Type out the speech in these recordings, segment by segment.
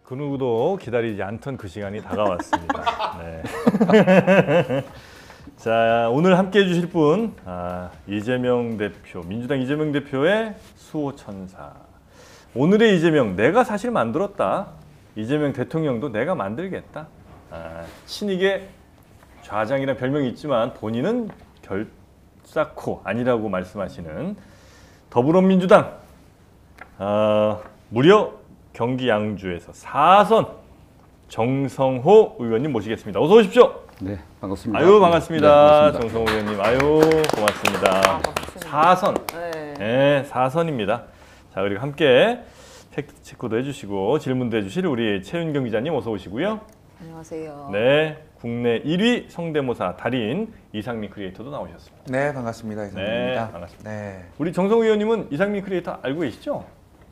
그 누구도 기다리지 않던 그 시간이 다가왔습니다. 네. 자, 오늘 함께 해주실 분 이재명 대표, 민주당 이재명 대표의 수호천사. 오늘의 이재명, 내가 사실 만들었다. 이재명 대통령도 내가 만들겠다. 친이계 좌장이라는 별명이 있지만 본인은 결사코 아니라고 말씀하시는 더불어민주당 무려 경기 양주에서 4선 정성호 의원님 모시겠습니다. 어서 오십시오. 네, 반갑습니다. 아유, 반갑습니다. 네, 반갑습니다. 정성호 의원님. 아유, 고맙습니다. 4선. 네, 4선입니다. 자, 그리고 함께 팩트 체크도 해주시고 질문도 해주실 우리 최윤경 기자님 어서 오시고요. 안녕하세요. 네, 국내 1위 성대모사 달인 이상민 크리에이터도 나오셨습니다. 네, 반갑습니다. 이상민입니다. 네, 반갑습니다. 네. 우리 정성호 의원님은 이상민 크리에이터 알고 계시죠?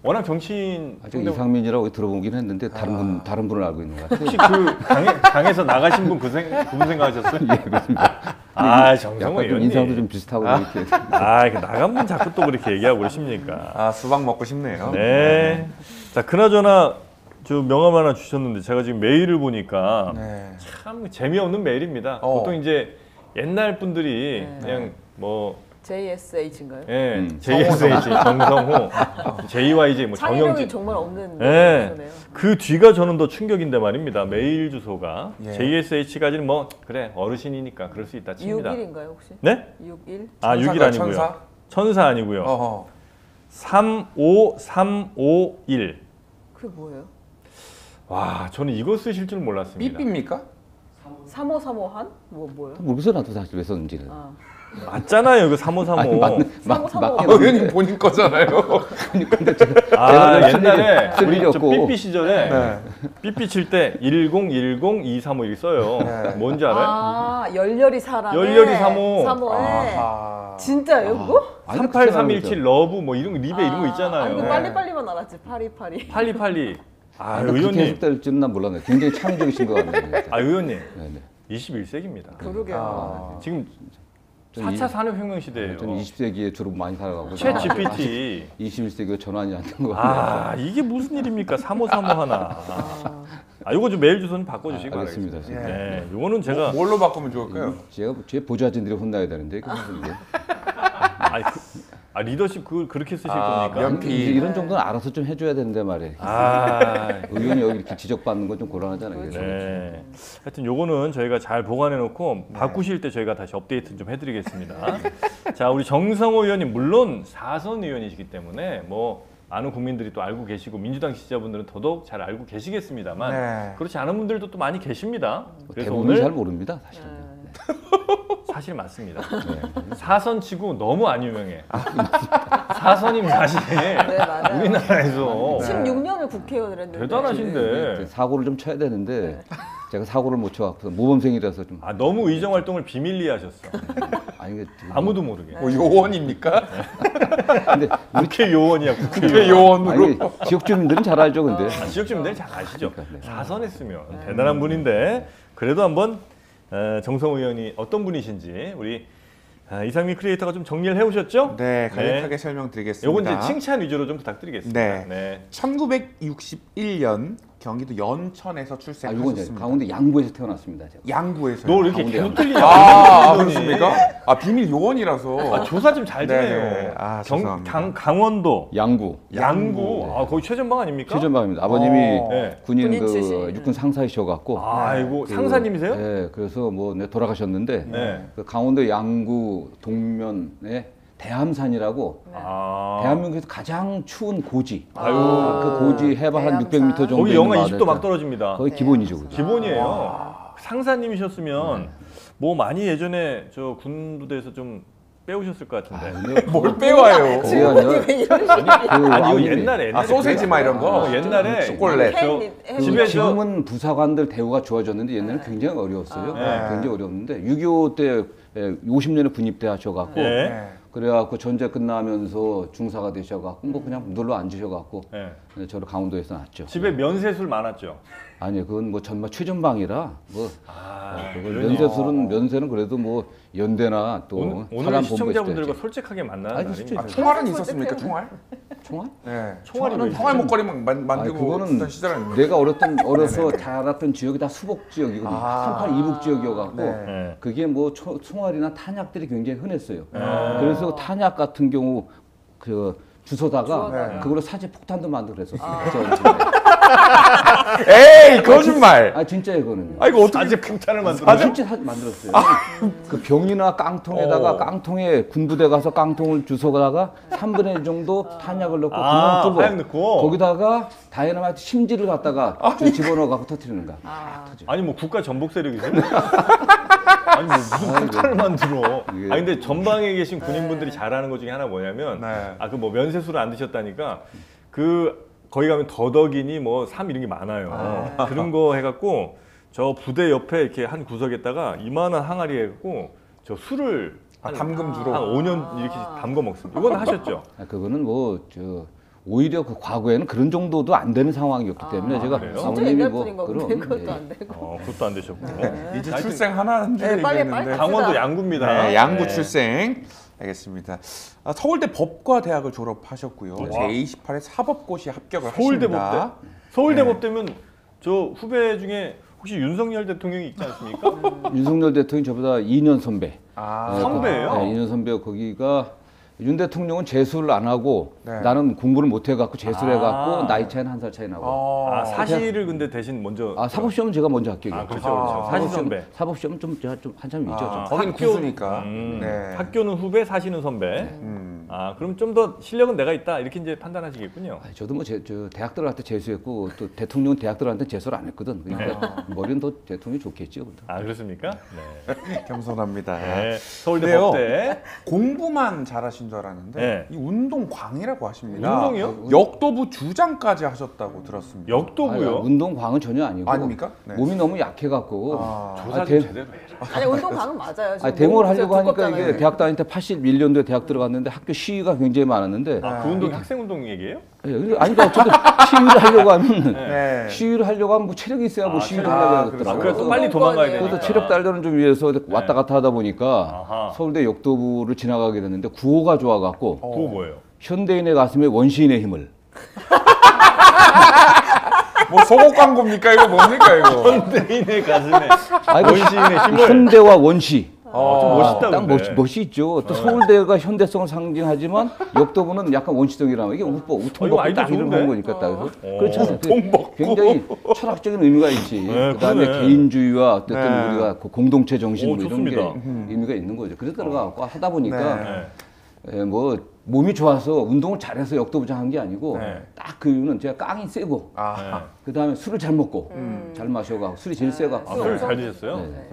워낙 정치인 제가 이상민이라고 들어보긴 했는데 다른 분을 알고 있는 것 같아요. 혹시 그 강에서 나가신 분 그분 생각하셨어요? 예, 그렇습니다. 정성호 약간 좀 의원님. 인상도 좀 비슷하고 이렇게. 그 나간 분 자꾸 또 그렇게 얘기하고 그러십니까? 수박 먹고 싶네요. 네. 자, 그나저나 저 명함 하나 주셨는데 제가 지금 메일을 보니까 네. 참 재미없는 메일입니다. 보통 이제 옛날 분들이 그냥 뭐 JSH인가요? JSH 정성호, JYJ 뭐 창의력이 정영진. 정말 없는 네. 거네요. 그 뒤가 저는 더 충격인데 말입니다. 메일 주소가 예. JSH까지는 뭐 그래 어르신이니까 그럴 수 있다 칩니다. 61인가요 혹시? 네? 61? 6일 아니고요. 천사? 천사 아니고요. 어허. 35351. 그게 뭐예요? 와, 저는 이거 쓰실 줄 몰랐습니다. 삐삐입니까? 3535 한? 뭐예요? 모르겠어 나도 사실 왜 썼는지는. 맞잖아요, 이거 3535. 의원님 본인 거잖아요. 근데 제가 옛날에 쓸 우리 일이 저 없고. 삐삐 시절에 네. 삐삐 칠 때 1010-235 이렇게 써요. 네. 뭔지 알아요? 열렬히 사랑해. 열렬히 35. 35에. 아하. 진짜예요 그거? 38317 러브 뭐 이런 거 리베 이런 거 있잖아요. 이거 네. 빨리빨리만 알았지. 8282. 팔리팔리. 그렇게 의원님. 해석될 줄은 난 몰랐네. 굉장히 창의적이신 것 같네요. 의원님. 네네. 21세기입니다. 그러게요. 지금 저는 4차 산업혁명 시대예요. 저는 20세기에 주로 많이 살아가고. 챗 GPT. 21세기가 전환이 안 된 것 같아요. 이게 무슨 일입니까? 3535 하나. 요거 좀 메일 주소는 바꿔주시기 알겠습니다. 바라겠습니다. 네, 요거는 제가 뭘로 바꾸면 좋을까요? 제가 제 보좌진들이 혼나야 되는데 이게. 리더십 그걸 그렇게 쓰실 겁니까? 연필. 이런 정도는 알아서 좀 해줘야 되는데 말이에요. 의원이 여기 이렇게 지적받는 건 좀 곤란하잖아요. 네. 하여튼 요거는 저희가 잘 보관해 놓고 바꾸실 때 저희가 다시 업데이트 좀 해드리겠습니다. 자, 우리 정성호 의원님 물론 4선 의원이시기 때문에 뭐 많은 국민들이 또 알고 계시고 민주당 지지자분들은 더더욱 잘 알고 계시겠습니다만 네. 그렇지 않은 분들도 또 많이 계십니다. 그래서 대부분 오늘 잘 모릅니다, 사실은. 사실 맞습니다. 사선치고 너무 안 유명해. 사선이면 사실 네, 맞아요. 우리나라에서 16년을 국회의원을 했는데. 대단하신데 사고를 좀 쳐야 되는데 제가 사고를 못 쳐갖고 모범생이라서 좀. 너무 의정 활동을 비밀리에 하셨어. 아니 아무도 모르게. 요원입니까? 근데 국회 요원이야, 국회 요원. 요원으로. 아니, 지역 주민들은 잘 알죠, 근데. 지역 주민들이 잘 아시죠. 그러니까, 네. 사선했으면 대단한 분인데 그래도 한번 정성호 의원이 어떤 분이신지 우리 이상민 크리에이터가 좀 정리를 해오셨죠? 네, 간략하게 설명드리겠습니다. 요건 이제 칭찬 위주로 좀 부탁드리겠습니다. 네. 1961년 경기도 연천에서 이건 출생하셨습니다. 강원도 양구에서 태어났습니다, 제가. 양구에서. 너 이렇게 강원도 계속 틀리냐? 그렇습니까? 비밀 요원이라서. 조사 좀 잘 좀 네. 해요. 죄송합니다. 강원도 양구. 양구. 거의 최전방 아닙니까? 최전방입니다. 아버님이 네. 군인 군인 출신. 육군 상사이셔갖고. 아이고, 상사님이세요? 네, 그래서 돌아가셨는데 네. 그 강원도 양구 동면에 대함산이라고 대한민국에서 가장 추운 고지. 그 고지 해발 한 600m 정도. 거기 있는 영하 마을에서 20도 막 떨어집니다. 거의 기본이죠. 그게. 기본이에요. 상사님이셨으면 뭐 많이 예전에 저 군부대에서 좀 빼오셨을 것 같은데. 뭘 빼와요? 그게 아니라 왜 이러시지? 이거 옛날에 소세지 막 이런 거? 옛날에 초콜릿. 집에 지금은 부사관들 대우가 좋아졌는데 옛날에 굉장히 어려웠어요. 굉장히 어려웠는데 6.25 때 50년에 군입대 하셔갖고 그래갖고 전제 끝나면서 중사가 되셔갖고 뭐 그냥 눌러 앉으셔갖고 저를 강원도에서 낳았죠. 집에 면세술 많았죠. 아니 그건 뭐 정말 최전방이라 뭐 그러니. 면세는 그래도 뭐 연대나 또 오늘 사람 시청자분들과 본부에서 솔직하게 만나는 아니, 날입니다. 솔직히. 총알은 있었습니까? 총알? 총알? 네. 총알이 왜 총알 목걸이 막 아니, 만들고 그거는 있던 시절 아닙니까? 내가 어려서 자랐던 지역이 다 수복 지역이거든요. 38 이북 지역이어갖고 네. 그게 뭐 총알이나 탄약들이 굉장히 흔했어요. 그래서 탄약 같은 경우 그 주워다가 그걸로 사제 폭탄도 만들고 그랬었어요. 에이 거짓말. 아 진짜예요 그거는. 아 이거 어떻게 아직 폭탄을 만들어? 아 진짜 만들었어요. 그 병이나 깡통에다가 깡통에 군부대 가서 깡통을 주워다가 3분의 1 정도 탄약을 넣고 아, 구멍 화약 뚫고 넣고? 거기다가 다이너마이트 심지를 갖다가 집어넣어 갖고 터뜨리는 거야. 아니 뭐 국가 전복 세력이세요? 아니 뭐 무슨 폭탄을 만들어? 이게- 아니 근데 전방에 계신 군인분들이 잘하는 것 중에 하나 뭐냐면 네. 아 그 뭐 면세술을 안 드셨다니까 그 거기 가면 더덕이니 뭐 삼 이런 게 많아요. 그런 거 해갖고 저 부대 옆에 이렇게 한 구석에다가 이만한 항아리 해갖고 저 술을 담금 주로. 한 5년 이렇게 담궈 먹습니다. 이건 하셨죠? 아, 그거는 오히려 그 과거에는 그런 정도도 안 되는 상황이었기 때문에 제가 그래요? 진짜 아버님이 옛날 뭐 분인가 그런 본데 그것도 예. 안 되고. 그것도 안 되셨고. 이제 하여튼 출생 하나는 줄 네, 빨리 얘기했는데. 강원도 합시다. 양구입니다. 네, 양구 네. 출생. 알겠습니다. 서울대 법과대학을 졸업하셨고요. 제28회 사법고시 합격을 서울대 하십니다. 법대? 서울대 법대면 저 후배 중에 혹시 윤석열 대통령이 있지 않습니까? 윤석열 대통령이 저보다 2년 선배. 아, 선배예요? 네, 2년 선배 거기가 윤 대통령은 재수를 안 하고 네. 나는 공부를 못 해갖고 재수를 아. 해갖고 나이 차이는 한 살 차이 나고. 아, 사실을 근데 대신 먼저 사법시험은 제가 먼저 합격이에요. 아, 그렇죠, 그렇죠. 사실 선배. 사법시험은 좀 제가 좀 한참 있죠. 좀. 거긴 학교- 구수니까. 네. 학교는 후배, 사시는 선배. 아, 그럼 좀 더 실력은 내가 있다 이렇게 이제 판단하시겠군요. 아니, 저도 저 대학 들어갈 때 재수했고 또 대통령은 대학 들어갈 때 재수를 안 했거든. 그러니까 머리는 더 대통령이 좋겠죠. 아, 그렇습니까? 네. 겸손합니다. 네. 서울대 근데요, 법대. 공부만 잘하신 줄 알았는데 네. 이 운동광이라고 하십니다. 운동이요? 역도부 주장까지 하셨다고 들었습니다. 역도고요. 운동광은 전혀 아니고 아닙니까? 네. 몸이 너무 약해갖고 조사 아, 좀 제대로 해라. 아니 운동광은 맞아요. 지금 데모를 몸이 하려고 하니까 두껍잖아요. 이게 대학 다닐 때 81년도에 대학 들어갔는데 학교 시위가 굉장히 많았는데 아, 그 운동이 학생 운동 얘기예요? 예, 아니 그러니까 어쨌든 시위를 하려고 하면 네. 시위를 하려고 하면 뭐 체력이 있어야 뭐 시위를 체력. 하려고 아, 하더라고요. 그래서 또 빨리 도망가야 되니까. 그래서 체력 단련을 좀 위해서 왔다 갔다 하다 보니까 아하. 서울대 역도부를 지나가게 됐는데 구호가 좋아갖고 그거 뭐예요? 현대인의 가슴에 원시인의 힘을. 뭐 속옷 광고입니까? 이거 뭡니까 이거? 현대인의 가슴에 아이고, 원시인의 힘을. 현대와 원시. 좀 멋있다 딱 근데. 멋이 있죠. 또 서울대가 현대성을 상징하지만 역도부는 약간 원시적이라면 이게 우통 이거 벗고 아이디어 딱 이런 좋은데? 거니까 딱 그래서 그렇잖아요. 우통 벗고. 굉장히 철학적인 의미가 있지. 네, 그다음에 그러네. 개인주의와 어쨌든 네. 우리가 그 공동체 정신 뭐 이런 게 좋습니다. 의미가 있는 거죠. 그래서 들어가고 하다 보니까 네. 뭐 몸이 좋아서 운동을 잘해서 역도부장 한 게 아니고 네. 딱 그 이유는 제가 깡이 세고 아, 그다음에 술을 잘 먹고 잘 마셔가고 술이 제일 세갖고 아, 술 잘 드셨어요? 네.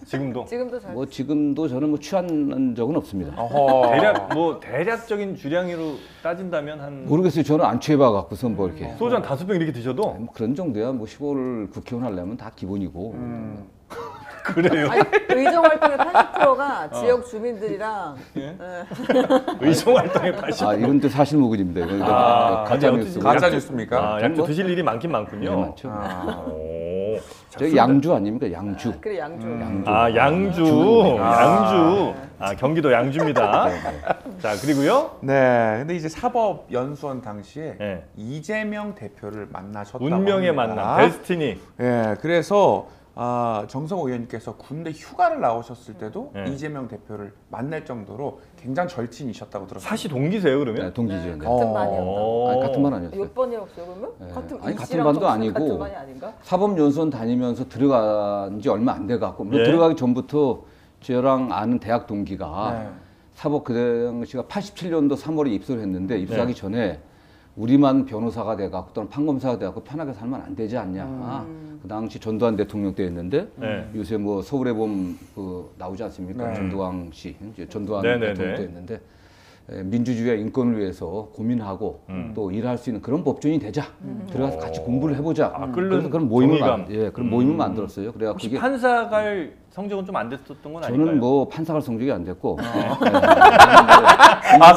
지금도? 지금도 잘. 뭐 지금도 저는 뭐 취한 적은 없습니다. 어허. 대략적인 주량으로 따진다면 한 모르겠어요. 저는 안 취해봐갖고서 뭐 이렇게 소주 한 5병 이렇게 드셔도 뭐 그런 정도야. 뭐 시골 국회의원 하려면 다 기본이고. 그래요. 아니, 의정 활동의 80%가 지역 주민들이랑 의정 활동에 80. 아 이건 또 사실 무근입니다. 이거 가짜 아니, 뉴스. 가짜 뉴스입니까? 아, 약주 드실 일이 많긴 많군요. 네, 많죠. 오. 자, 저기 술- 양주 아닙니까? 양주. 그래 양주. 아, 양주. 양주. 아, 경기도 양주입니다. 자, 그리고요. 네. 근데 이제 사법 연수원 당시에 네. 이재명 대표를 만나셨다고 운명의 합니다. 만남. 데스티니. 예, 그래서 정성호 의원님께서 군대 휴가를 나오셨을 때도 네. 이재명 대표를 만날 정도로 굉장히 절친이셨다고 들었어요. 사시 동기세요, 그러면? 네, 동기죠. 네, 네. 같은 반이었다. 아니, 같은 반 아니었어요. 몇 번이었어요 그러면? 네. 같은 아니, 같은 이씨랑 반도 정수는 아니고. 같은 반이 아닌가? 사법연수원 다니면서 들어간 지 얼마 안 돼갖고 예. 들어가기 전부터 저랑 아는 대학 동기가 네. 사법 그 당시가 87년도 3월에 입소를 했는데 입소하기 네. 전에 우리만 변호사가 돼갖고 또는 판검사가 돼갖고 편하게 살면 안 되지 않냐. 그 당시 전두환 대통령 때였는데 네. 요새 뭐 서울의 봄 나오지 않습니까? 네. 전두환 씨, 이제 전두환 네, 네, 대통령 네. 때였는데 민주주의와 인권을 위해서 고민하고 또 일할 수 있는 그런 법조인이 되자. 들어가서 같이 공부를 해보자. 끓는 그래서 그런 모임을 정의감. 그런 모임을 만들었어요. 그래갖고 혹시 그게 판사 갈 성적은 좀 안 됐었던 건 아닐까요? 저는 뭐 판사갈 성적이 안 됐고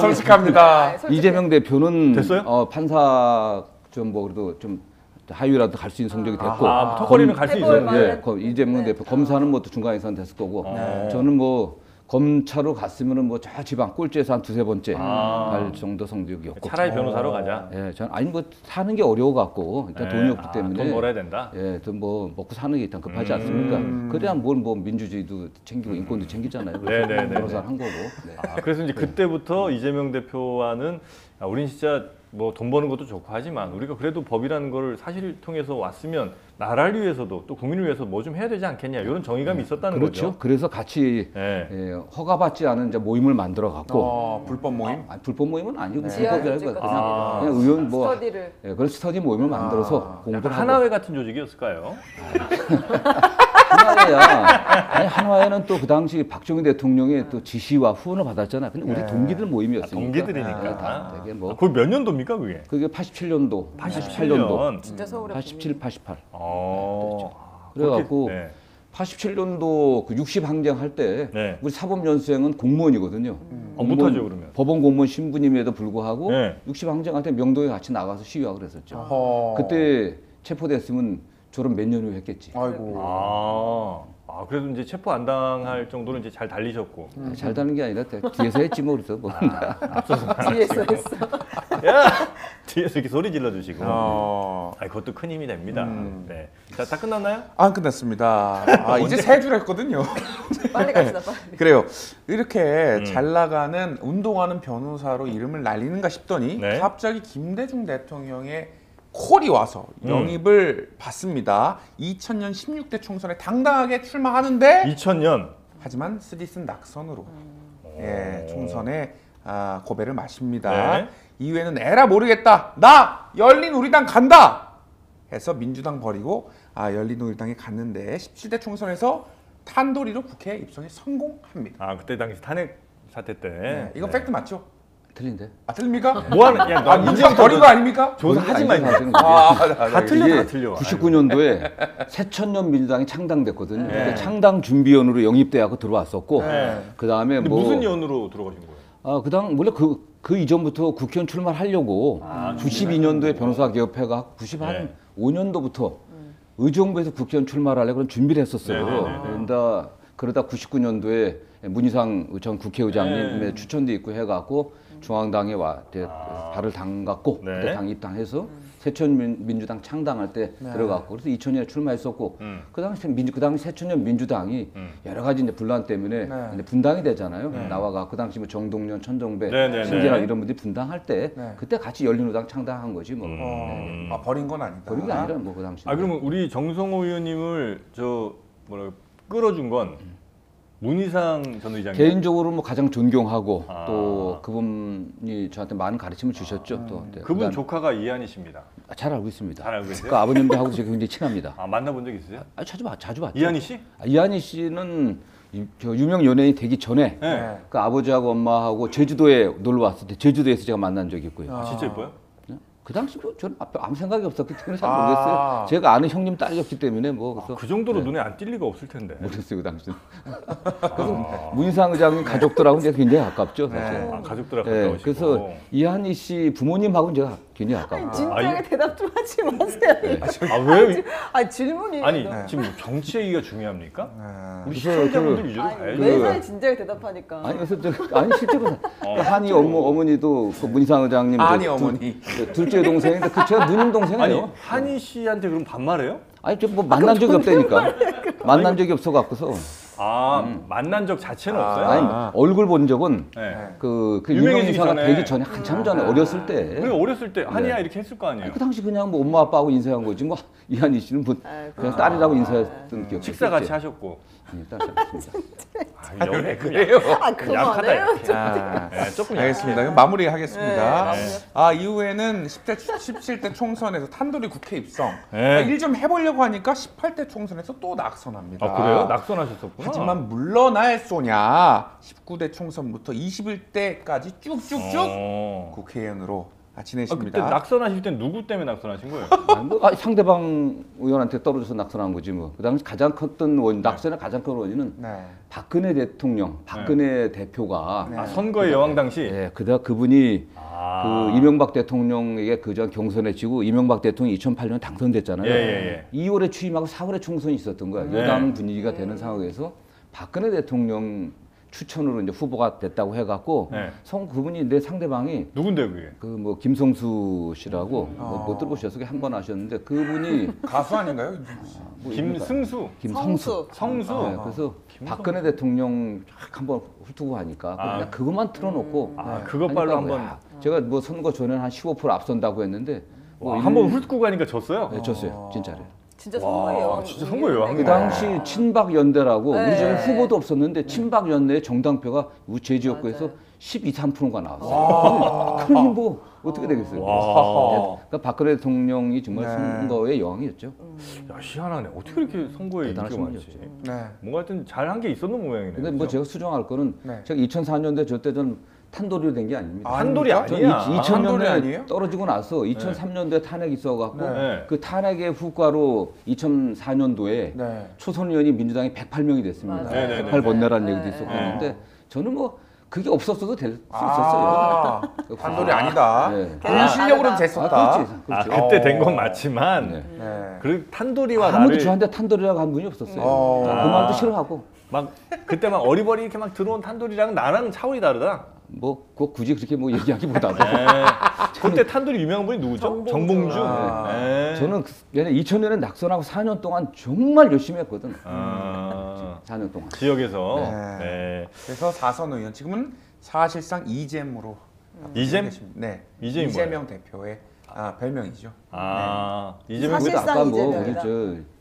솔직합니다. 이재명 대표는 됐어요? 판사 좀 뭐 그래도 좀 하위라도 갈 수 있는 성적이 됐고 아, 뭐 턱걸이는 갈 수 해볼 있어요. 만한- 이재명 네. 대표 검사는 뭐 또 중간 이상 됐을 거고 네. 저는 뭐 검찰로 갔으면은 뭐 저 지방 꼴찌에서 한 두세 번째 갈 정도 성적이었고. 차라리 변호사로 가자. 예, 전 아니 뭐 사는 게 어려워 갖고 일단 돈이 없기 때문에 돈 벌어야 된다. 예, 돈 뭐 먹고 사는 게 일단 급하지 않습니까? 그래야 뭘 뭐 민주주의도 챙기고 인권도 챙기잖아요. 그래서 네네네. 변호사를 한 거고. 네. 그래서 이제 그때부터 이재명 대표와는 우린 진짜 뭐 돈 버는 것도 좋고 하지만 우리가 그래도 법이라는 걸 사실을 통해서 왔으면 나라를 위해서도 또 국민을 위해서 뭐 좀 해야 되지 않겠냐 이런 정의감이 있었다는 그렇죠. 거죠. 그래서 같이 네. 예, 허가받지 않은 이제 모임을 만들어 갖고 불법 모임? 불법 모임은 아니고 지하 불법이 아니고 조직 그냥 의원 뭐 스터디를. 예, 그런 스터디 모임을 만들어서 공부를 약간 하고. 하나회 같은 조직이었을까요? 한화회야. 아니 한화회는 또 그 당시 박정희 대통령의 또 지시와 후원을 받았잖아. 근데 우리 동기들 모임이었으니까. 동기들이니까. 다 되게 뭐 그게 몇 년도입니까 그게? 그게 87년도, 87년. 진짜 서울에 87, 88. 어. 그래갖고 네. 87년도 그 60 항쟁할 때 네. 우리 사법연수생은 공무원이거든요. 못하죠 그러면. 법원 공무원 신분임에도 불구하고 네. 60 항쟁할 때 명동에 같이 나가서 시위하고 그랬었죠. 어허. 그때 체포됐으면 졸업 몇 년 후에 했겠지. 아이고. 그래도 이제 체포 안 당할 정도로 이제 잘 달리셨고. 잘 다는 게 아니라 뒤에서 했지 뭐 그래서 뭐. 뒤에서 했어. 야! 뒤에서 이렇게 소리 질러주시고. 어. 그것도 큰 힘이 됩니다. 네. 자, 다 끝났나요? 안 끝났습니다. 이제 세 줄 했거든요. 빨리 갑시다 빨리. 그래요. 이렇게 잘 나가는 운동하는 변호사로 이름을 날리는가 싶더니 네. 갑자기 김대중 대통령의 콜이 와서 영입을 받습니다. 2000년 16대 총선에 당당하게 출마하는데 2000년. 하지만 쓰디쓴 낙선으로 총선에 고배를 마십니다. 네. 이후에는 에라 모르겠다. 나 열린우리당 간다. 해서 민주당 버리고 열린우리당에 갔는데 17대 총선에서 탄도리로 국회에 입성에 성공합니다. 그때 당시 탄핵 사태 때. 이거 팩트 맞죠? 틀린데? 틀립니까? 뭐 하는, 야, 나 민주당 버린 거 아닙니까? 조사하지 마. 이제. 다 틀려, 다 틀려. 99년도에 새천년 민주당이 창당됐거든요. 그때 창당 준비위원으로 영입돼하고 들어왔었고, 그 다음에 근데 뭐 무슨 연으로 들어가신 거예요? 그다음 원래 그 이전부터 국회의원 출마하려고 92년도에 변호사 개업회가 95년도부터 의정부에서 국회의원 출마를 하려고 그런 준비를 했었어요. 그러다 99년도에 문희상 전 국회의장님의 추천도 있고 해갖고 중앙당에 발을 담갔고 그때 당 입당해서 새천년 민주당 창당할 때 들어갔고 그래서 2000년에 출마했었고 그 당시 새천년 민주당이 여러 가지 이제 분란 때문에 이제 분당이 되잖아요. 나와가 그 당시 뭐 정동연, 천정배, 신재랑 이런 분들이 분당할 때 그때 같이 열린우리당 창당한 거지 뭐. 버린 건 아니다. 버린 게 아니라 뭐 그 당시. 그러면 우리 정성호 의원님을 끌어준 건 문희상 전 의장님. 개인적으로 뭐 가장 존경하고 또 그분이 저한테 많은 가르침을 주셨죠. 또 그분 조카가 이한희 씨입니다. 잘 알고 있습니다. 잘 알고 계세요? 그 아버님들하고 제가 굉장히 친합니다. 만나본 적 있으세요? 자주 봤죠. 이한희 씨? 이한희 씨는 저 유명 연예인이 되기 전에 그 아버지하고 엄마하고 제주도에 놀러 왔을 때 제주도에서 제가 만난 적이 있고요. 진짜 예뻐요? 그 당시 뭐 저는 아무 생각이 없었기 때문에 잘 모르겠어요. 제가 아는 형님 딸이었기 때문에 뭐 그래서 그 정도로 눈에 안 띌 리가 없을 텐데. 모르겠어요 그 당시는. 그래서 문희상 의장님 가족들하고 제가 굉장히 가깝죠 사실. 가족들하고 가까우시고. 그래서 이한희 씨 부모님하고는 제가 굉장히 가깝고. 진지하게 대답 좀 하지 마세요. 왜? 질문이. 지금 정치 얘기가 중요합니까? 우리 그래서 시청자분들 위주로 가야죠. 매사에 진지하게 대답하니까. 아니 실제로 한이 어머니도 그 문희상 의장님 어머니 둘째 동생인데 제가 누님 동생이에요. 한희 씨한테 그럼 반말해요? 아니 저 뭐 만난 적이 없다니까. 만난 적이 없어 갖고서. 만난 적 자체는 없어요? 아니 얼굴 본 적은 그 유명해지기 유명인사가 전에. 되기 전에 한참 전에 어렸을 때. 우리가 어렸을 때 한이야 이렇게 했을 거 아니에요? 그 당시 그냥 뭐 엄마 아빠하고 인사한 거지 뭐 이한희 씨는 뭐 그냥 딸이라고 인사했던 기억. 식사 같이 하셨고. 아니 딸 잘했습니다. 왜 그래요? 그만해요. 조금 알겠습니다. 그럼 마무리하겠습니다. 이후에는 17대 총선에서 탄도리 국회 입성. 일 좀 해보려고 하니까 18대 총선에서 또 낙선합니다. 그래요? 낙선하셨었구나. 하지만 물러날 소냐 19대 총선부터 21대까지 쭉쭉쭉 국회의원으로 지내십니다. 그때 낙선하실 땐 누구 때문에 낙선하신 거예요? 상대방 의원한테 떨어져서 낙선한 거지 뭐. 그 당시 가장 컸던 낙선의 가장 큰 원인은 박근혜 대통령, 박근혜 대표가 선거의 여왕 당시. 그분이 그 이명박 대통령에게 그전 경선에 지고 이명박 대통령이 2008년에 당선됐잖아요. 2월에 취임하고 4월에 총선이 있었던 거야. 여당 분위기가 되는 상황에서 박근혜 대통령 추천으로 이제 후보가 됐다고 해갖고 네. 그분이 내 상대방이 누군데 그게? 그 뭐 김성수 씨라고 못 들어보셨어요? 한 번 하셨는데 그분이 가수 아닌가요? 뭐 김승수, 김성수. 성수. 네, 그래서 박근혜 대통령 쫙 한번 훑고 하니까 그냥 그것만 틀어놓고 그것 발로 하니까 한번 제가 뭐 선거 전에 한 15% 앞선다고 했는데 뭐 한번 훑고 가니까 졌어요. 네, 졌어요. 진짜로. 진짜 선거예요. 진짜 선거예요. 그 당시 친박연대라고 네. 우리 집에 후보도 없었는데 친박연대의 정당표가 제 지역구에서 맞아요. 12, 3%가 나왔어요. 그러니 뭐 어떻게 되겠어요. 와. 그러니까 박근혜 대통령이 정말 네. 선거의 여왕이었죠. 야, 희한하네. 어떻게 이렇게 선거에 인기가 대단하신 많지? 분이었죠. 네. 뭔가 하여튼 잘한 게 있었는 모양이네. 근데 뭐 그죠? 제가 수정할 거는 네. 제가 2004년대 저때 전 탄도리로 된 게 아닙니다. 한돌이 아닙니까? 아니야. 한돌이 아니에요? 2000년에 떨어지고 나서 2003년도에 탄핵이 있어갖고 네. 그 탄핵의 후과로 2004년도에 네. 초선 의원이 민주당이 108명이 됐습니다. 맞아요. 네, 네, 108 번내라는 네. 얘기도 있었고 네. 그런데 저는 뭐 그게 없었어도 될 수 있었어요. 아, 한돌이 아니다. 네. 본인 실력으로는 아, 됐었다. 그렇지. 아, 그렇죠. 그때 된 건 맞지만 네. 네. 그 탄도리와 아무도 나를 저한테 탄도리라고 한 분이 없었어요. 어. 그 말도 싫어하고 막 그때 막 어리버리 이렇게 막 들어온 탄도리랑 나랑은 차원이 다르다. 뭐 꼭 굳이 그렇게 뭐 얘기하기보다도 네. 그때 탄도리 유명한 분이 누구죠? 정봉주. 아. 네. 저는 2000년에 낙선하고 4년 동안 정말 열심히 했거든. 아, 4년 동안. 지역에서 네. 네. 그래서 4선 의원 지금은 사실상 이잼으로 이잼? 네. 이잼이 이재명 대표의 별명이죠. 아 이재명 사실- 그래도 아까 뭐 우리 이재명이다.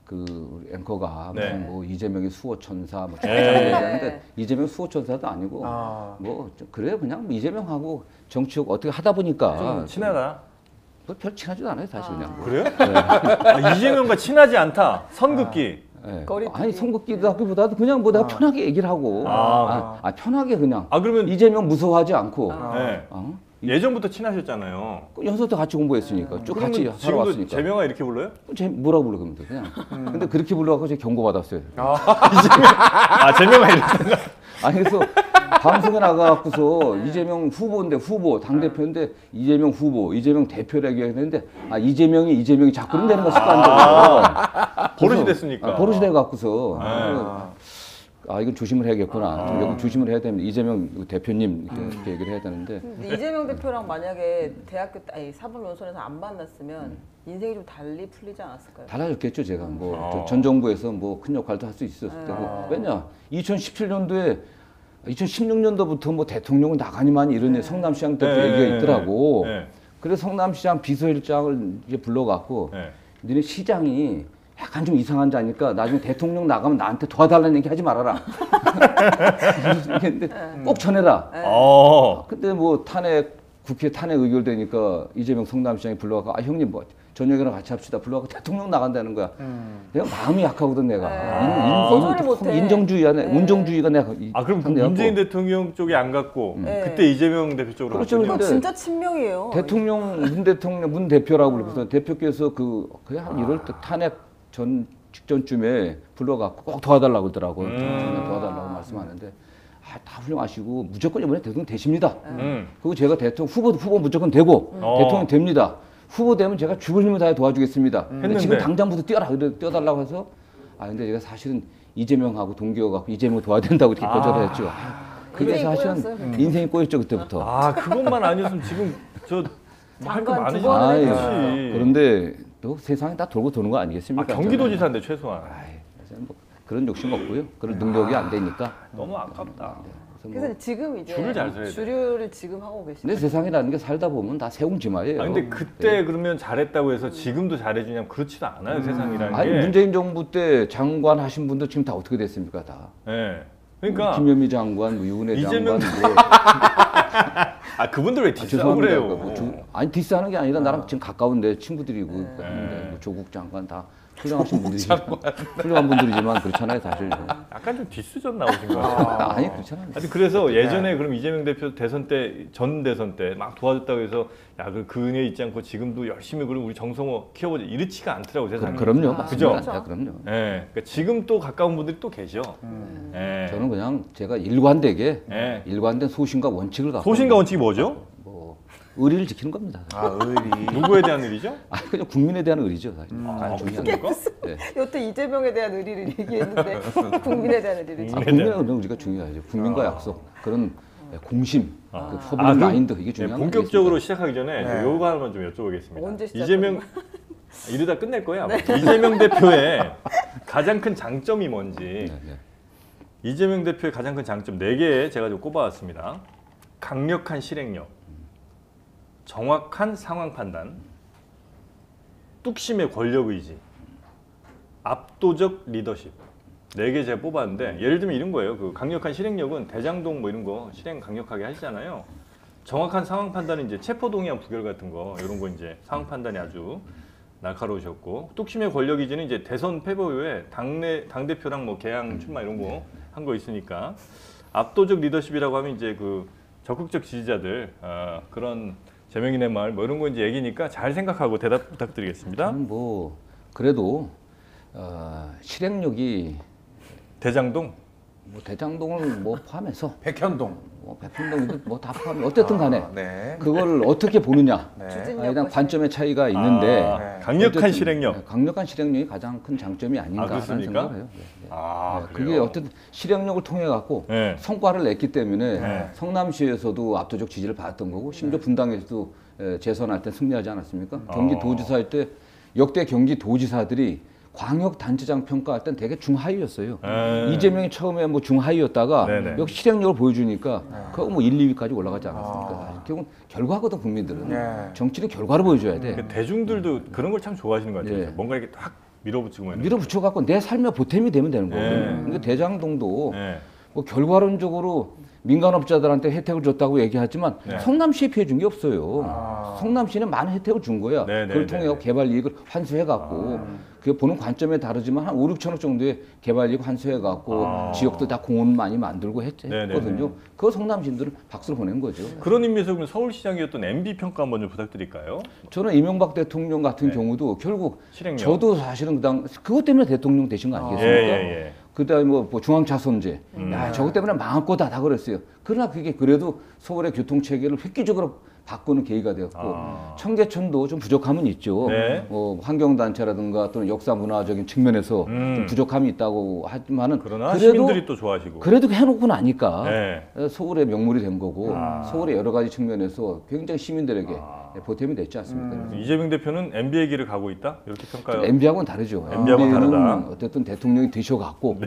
그 앵커가 네. 무슨 뭐 이재명이 수호천사 뭐 네. 얘기하는데 이재명 수호천사도 아니고 아. 뭐좀 그래요 그냥 뭐 이재명하고 정치적 어떻게 하다 보니까 좀 친하다. 뭐별 친하지도 않아요 사실 그냥. 뭐. 그래요? 아, 이재명과 친하지 않다. 선긋기. 예. 거리두기. 아니 선긋기도 하기보다도 그냥 뭐 내가 편하게 얘기를 하고 편하게 그냥 아 그러면 이재명 무서워하지 않고 네. 어? 예전부터 친하셨잖아요. 연수 때 같이 공부했으니까 쭉 같이 그러면 하러 지금도 왔으니까 재명아 이렇게 불러요? 뭐라고 부르면 돼 그냥. 근데 그렇게 불러갖고 제가 경고받았어요. 아 재명아 이렇게. 아니 그래서 방송에 나가갖고서 이재명 후보인데 후보 당 대표인데 이재명 후보 이재명 대표라고 했는데 이재명이 자꾸 이런 되는 거 습관적으로 버릇이 됐으니까. 버릇이 돼갖고서 아. 이건 조심을 해야겠구나. 좀 여기 조심을 해야 됩니다. 이재명 대표님 이렇게 얘기를 해야 되는데 근데 이재명 대표랑 만약에 대학교 사법 연수원에서 안 만났으면 인생이 좀 달리 풀리지 않았을까요? 달라졌겠죠 제가 뭐 전 정부에서 뭐 큰 역할도 할 수 있었을 테고 왜냐 2017년도에 2016년도부터 뭐 대통령은 나가니만 이런 성남시장 때도 네, 얘기가 있더라고. 네. 그래서 성남시장 비서실장을 이제 불러갖고 네. 너네 시장이 약간 좀 이상한 자니까 나중에 대통령 나가면 나한테 도와달라는 얘기 하지 말아라. 근데 꼭 전해라. 근데 뭐 국회 탄핵 의결되니까 이재명 성남시장이 불러갖고 형님 뭐 저녁이랑 같이 합시다. 불러갖고 대통령 나간다는 거야. 내가 마음이 약하거든 내가. 거절을 못해. 인정주의야. 운정주의가 내가. 그럼 그 상대하고. 문재인 대통령 쪽에 안 갔고 그때 이재명 대표 쪽으로 그렇죠. 갔군요. 그럼 진짜 친명이에요. 문 대표라고 그러고서 대표께서 그냥 한 1월 때 탄핵 직전쯤에 불러갖고 꼭 도와달라고 그러더라고요. 도와달라고 말씀하는데 다 훌륭하시고 무조건 이번에 대통령 되십니다. 그리고 제가 후보 무조건 되고 대통령 됩니다. 후보 되면 제가 죽을 힘을 다해 도와주겠습니다. 했는데. 지금 당장부터 뛰어달라고 해서 근데 제가 사실은 이재명하고 동기여갖고 이재명 도와야 된다고 이렇게 거절을 했죠. 그게 인생이 사실은 꼬였어요. 인생이 꼬였죠 그때부터. 그것만 아니었으면 지금 할 거 장관 많으지. 두 번을 그렇지. 그런데 또 세상이 다 돌고 도는 거 아니겠습니까? 경기도지사인데 최소한. 저는 뭐 그런 욕심 없고요. 그런 능력이 안 되니까. 너무 아깝다. 그래서 지금 이제 줄을 잘 서야 돼. 주류를 지금 하고 계시죠. 근데 세상이라는 게 살다 보면 다 세웅지마예요. 근데 그때 그러면 잘했다고 해서 지금도 잘해주냐면 그렇지도 않아요 세상이라는 게. 문재인 정부 때 장관 하신 분들 지금 다 어떻게 됐습니까 다? 네. 그러니까 김현미 장관, 유은혜 이재명 장관, 그분들 왜 디스하고 죄송합니다. 그래요? 아니 디스하는 게 아니라 나랑 지금 가까운데 친구들이고 그랬는데 뭐 조국 장관 다 훌륭하신 분들이 훌륭한 분들이지만 그렇잖아요 사실. 약간 좀 디스전 나오신 거 같아요. 아니 그렇잖아요. 아니 그래서 예전에 그럼 이재명 대표 대선 때 전 대선 때 막 도와줬다고 해서 그 은혜 잊지 않고 지금도 열심히 그럼 우리 정성호 키워보자 이렇지가 않더라고 세상에. 그럼요. 그죠? 맞습니다. 그럼요. 예. 그러니까 지금 또 가까운 분들이 또 계셔. 예. 저는 그냥 제가 일관되게 예. 일관된 소신과 원칙을 갖고 소신과 원칙이 뭐죠? 뭐 의리를 지키는 겁니다. 아, 의리. 누구에 대한 일이죠? 아, 그냥 국민에 대한 의리죠. 사실. 가장 중요한 거. 그렇습니까? 네. 여태 이재명에 대한 의리를 얘기했는데 국민에 대한 의리를 아, 국민의 의리는 우리가 중요하죠. 국민과 약속 그런 공심, 그 퍼블릭 그럼, 마인드 이게 네, 중요한 본격적으로 시작하기 전에 네. 요거 하나만 좀 여쭤보겠습니다. 언제 시작하는 이재명 이러다 끝낼 거야. 이재명 대표의 가장 큰 장점이 뭔지. 네. 이재명 대표의 가장 큰 장점 4개 제가 좀 꼽아왔습니다. 강력한 실행력, 정확한 상황 판단, 뚝심의 권력 의지, 압도적 리더십. 4개 제가 뽑았는데 예를 들면 이런 거예요. 그 강력한 실행력은 대장동 뭐 이런 거 실행 강력하게 하시잖아요. 정확한 상황 판단은 이제 체포동의안 부결 같은 거 이런 거 이제 상황 판단이 아주 날카로우셨고, 뚝심의 권력 의지는 이제 대선 패배 후에 당 대표랑 뭐 개항 출마 이런 거 한 거 있으니까, 압도적 리더십이라고 하면 이제 그 적극적 지지자들 그런 제명인의 마을 뭐 이런 거 이제 얘기니까 잘 생각하고 대답 부탁드리겠습니다. 저는 뭐 그래도 실행력이 대장동 뭐 대장동을 뭐 포함해서 백현동. 뭐 백현동이든 뭐 다 포함해 어쨌든 간에 네. 그걸 어떻게 보느냐 네. 추진력 일단 것이- 관점의 차이가 있는데 네. 강력한 어쨌든, 실행력. 네, 강력한 실행력이 가장 큰 장점이 아닌가라는 그렇습니까? 생각을 해요. 네. 그래요? 그게 어쨌든 실행력을 통해 갖고 네. 성과를 냈기 때문에 네. 성남시에서도 압도적 지지를 받았던 거고 심지어 분당에서도 재선할 때 승리하지 않았습니까? 경기도지사 할 때 역대 경기도지사들이 광역단체장 평가할 땐 되게 중하위였어요. 이재명이 처음에 뭐 중하위였다가 네네. 역시 실행력을 보여주니까 그거 뭐 1, 2위까지 올라가지 않았습니까? 결국은 결과거든 국민들은. 네. 정치는 결과를 보여줘야 돼. 그 대중들도 그런 걸 참 좋아하시는 것 같아요. 예. 뭔가 이렇게 딱 밀어붙이고 뭐 이런 밀어붙여 갖고 내 삶의 보탬이 되면 되는 거예요. 네. 그러니까 대장동도 네. 뭐 결과론적으로 민간업자들한테 혜택을 줬다고 얘기하지만 네. 성남시에 피해 준 게 없어요. 성남시는 많은 혜택을 준 거야. 네, 네, 그걸 네, 통해 네. 개발 이익을 환수해 갖고 그게 보는 관점에 다르지만 한 5, 6천억 정도의 개발 이익 환수해 갖고 지역도 다 공원 많이 만들고 네, 네, 했거든요. 그거 성남시민들은 박수를 보낸 거죠. 그런 의미에서 그럼 서울시장이었던 MB 평가 한번 좀 부탁드릴까요? 저는 이명박 대통령 같은 네. 경우도 결국 실행력. 저도 사실은 그것 때문에 대통령 되신 거 아니겠습니까? 예. 그다음에 뭐 중앙차선제, 야 저것 때문에 망할 거다 다 그랬어요. 그러나 그게 그래도 서울의 교통 체계를 획기적으로 바꾸는 계기가 되었고 청계천도 좀 부족함은 있죠. 네. 환경단체라든가 또는 역사문화적인 측면에서 좀 부족함이 있다고 하지만은 그러나 시민들이 또 좋아하시고. 그래도 해놓고 나니까 네. 서울의 명물이 된 거고 서울의 여러 가지 측면에서 굉장히 시민들에게 보탬이 됐지 않습니까? 이재명 대표는 MB의 길을 가고 있다 이렇게 평가요. MB하고는 다르죠. MB하고는 다르다. MB는 어쨌든 대통령이 되셔갖고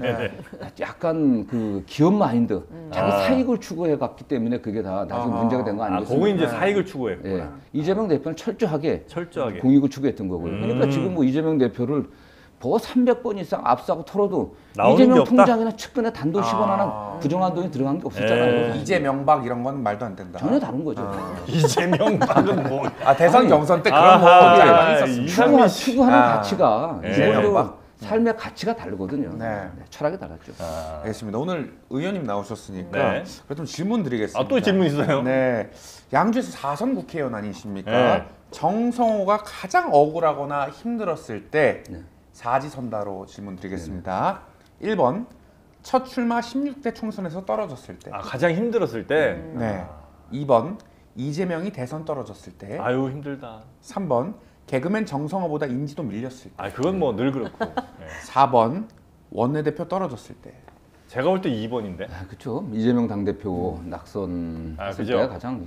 약간 그 기업 마인드, 자기 사익을 추구해 갔기 때문에 그게 다 나중에 문제가 된 거 아니겠습니까? 거기 이제 사익을 추구했구나. 예. 이재명 대표는 철저하게 철저하게. 공익을 추구했던 거고요. 그러니까 지금 뭐 이재명 대표를 뭐 300번 이상 앞서고 털어도 나오는 게 이재명 없다? 통장이나 측근에 단돈 10원 하나 부정한 돈이 들어간 게 없었잖아요. 이재명박 이런 건 말도 안 된다. 전혀 다른 거죠. 이재명 박은 뭐. 아 대선 경선 때 그런 아하, 거 예. 많이 있었습니다. 추구하는 아. 가치가 네. 기본적으로 삶의 가치가 다르거든요. 네. 철학이 달랐죠. 알겠습니다. 오늘 의원님 나오셨으니까 네. 그래도 좀 질문 드리겠습니다. 또 질문 있어요? 네. 양주에서 4선 국회의원 아니십니까? 네. 정성호가 가장 억울하거나 힘들었을 때 사지선다로 질문 드리겠습니다. 1번 첫 출마 16대 총선에서 떨어졌을 때. 가장 힘들었을 때. 네. 2번 이재명이 대선 떨어졌을 때. 아유 힘들다. 3번 개그맨 정성호보다 인지도 밀렸을 때. 그건 뭐 늘 그렇고. 네. 4번 원내대표 떨어졌을 때. 제가 볼 때 2번인데. 그렇죠. 이재명 당대표 낙선 했을 그죠? 때가 가장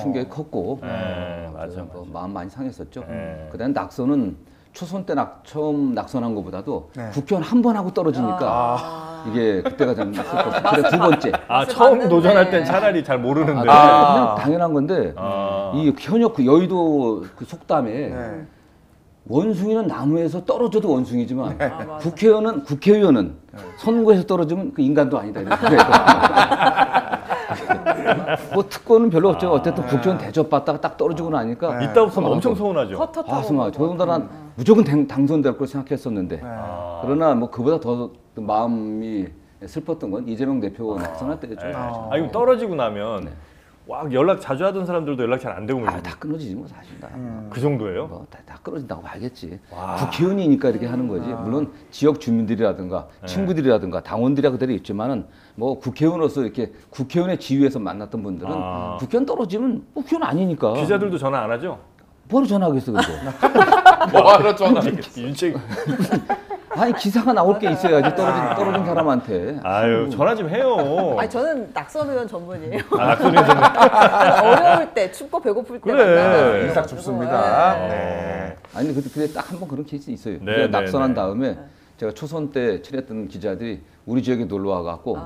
충격이 컸고 네, 맞아. 마음 많이 상했었죠. 네. 그다음 낙선은 초선 때 처음 낙선한 것보다도 네. 국회의원 한 번 하고 떨어지니까 이게 그때가 좀 슬펐고 그래 두 번째 처음 봤는데. 도전할 땐 차라리 잘 모르는데. 그냥 당연한 건데 아. 이 현역 그 여의도 그 속담에 네. 원숭이는 나무에서 떨어져도 원숭이지만 맞아. 국회의원은 선거에서 떨어지면 그 인간도 아니다 이런 거예요. 뭐 특권은 별로 없죠. 어쨌든 국회의원 대접받다가 딱 떨어지고 나니까 이따 없으면 엄청 서운하죠. 아, 저는 무조건 당선될 걸 생각했었는데 그러나 뭐 그보다 더 마음이 슬펐던 건 이재명 대표 낙선할 때죠. 이거 떨어지고 나면 와, 연락 자주 하던 사람들도 연락 잘 안 되고 아, 다 끊어지지 뭐 사실 다. 그 정도예요? 뭐 다 끊어진다고 봐야겠지. 와. 국회의원이니까 이렇게 하는 거지. 물론 지역 주민들이라든가 친구들이라든가 당원들이라 그대로 있지만은 뭐 국회의원으로서 이렇게 국회의원의 지위에서 만났던 분들은 국회의원 떨어지면 뭐 국회의원 아니니까. 기자들도 전화 안 하죠? 뭐로 전화하겠어 근데. 뭐하러 전화? 윤책. 아니 기사가 나올 게 있어야지 떨어진 사람한테. 아유, 전화 좀 해요. 아니 저는 낙선 의원 전문이에요. 낙선이 좀. 어려울 때 춥고 배고플 때 그래. 만나요. 인사 좁습니다. 네. 네. 아니 근데 딱 한 번 그런 케이스 있어요. 네, 제가 네, 낙선한 네. 다음에 제가 초선 때 친했던 기자들이 우리 지역에 놀러 와갖고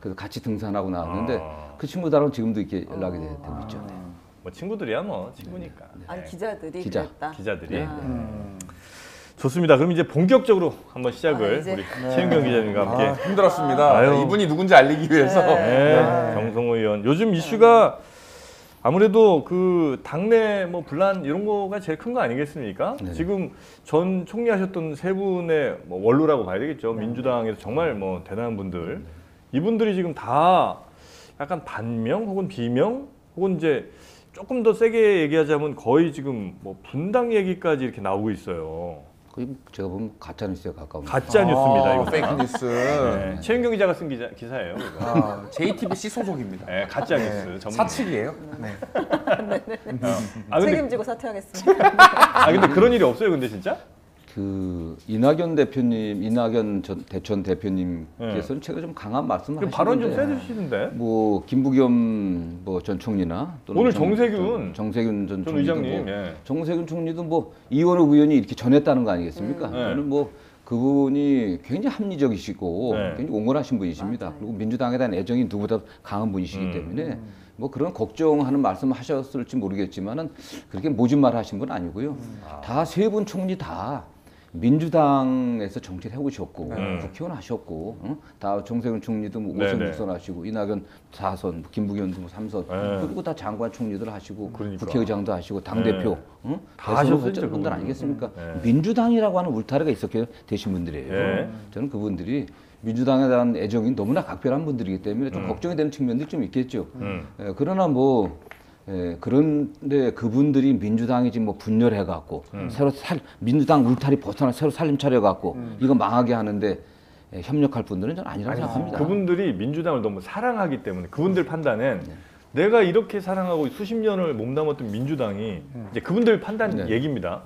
그래서 같이 등산하고 나왔는데 그 친구들하고 지금도 이렇게 연락이 되고 있죠. 네. 뭐 친구들이야 뭐 친구니까. 아니 기자들이 기자. 그랬다. 기자들이. 아. 좋습니다. 그럼 이제 본격적으로 한번 시작을 이제. 우리 최은경 기자님과 함께. 힘들었습니다. 아유. 이분이 누군지 알리기 위해서. 네. 정성호 의원. 요즘 이슈가 아무래도 그 당내 뭐 분란 이런 거가 제일 큰 거 아니겠습니까? 네. 지금 전 총리 하셨던 세 분의 뭐 원로라고 봐야 되겠죠. 민주당에서 정말 뭐 대단한 분들. 이분들이 지금 다 약간 반명 혹은 비명 혹은 이제 조금 더 세게 얘기하자면 거의 지금 뭐 분당 얘기까지 이렇게 나오고 있어요. 거의 제가 보면 가짜 뉴스에 가까운. 가짜 뉴스입니다. 이거 페이크 뉴스. 네. 최은경 기자가 쓴 기사예요. 이거. JTBC 소속입니다. 네, 가짜 뉴스 전문. 사측이에요. 네. 아 근데 책임지고 사퇴하겠습니다. 근데 그런 일이 없어요, 근데 진짜? 그 이낙연 대표님, 이낙연 전 대표님께서는 제가 좀 강한 말씀을 그 하시는데 발언 좀 세주시던데. 뭐 김부겸 뭐 전 총리나 또는 오늘 정세균 전 전 총리도 의장님. 뭐 예. 정세균 총리도 뭐 이원호 의원이 이렇게 전했다는 거 아니겠습니까? 저는 뭐 그분이 굉장히 합리적이시고 네. 굉장히 옹골하신 분이십니다. 그리고 민주당에 대한 애정이 누구보다 강한 분이시기 때문에 뭐 그런 걱정하는 말씀을 하셨을지 모르겠지만은 그렇게 모진 말 하신 분 아니고요. 다 세 분 총리 다 민주당에서 정치를 해오셨고 국회의원 하셨고 다 정세균 총리도 뭐 5선 네네. 6선 하시고 이낙연 4선, 김부겸도 뭐 3선 네. 그리고 다 장관 총리들 하시고 그러니까. 국회의장도 하시고 당 네. 대표 다 하셨어요, 분들 진짜 그분들. 아니겠습니까? 네. 민주당이라고 하는 울타리가 있었게 되신 분들이에요. 네. 저는 그분들이 민주당에 대한 애정이 너무나 각별한 분들이기 때문에 좀 걱정이 되는 측면들이 좀 있겠죠. 그러나 뭐 그런데 그분들이 민주당이 지금 뭐 분열해갖고 새로 민주당 울타리 벗어나 새로 살림 차려갖고 이거 망하게 하는데 협력할 분들은 저는 아니라고 생각합니다. 그분들이 민주당을 너무 사랑하기 때문에 그분들 판단은 내가 이렇게 사랑하고 수십 년을 몸담았던 민주당이 이제 그분들 판단 얘기입니다.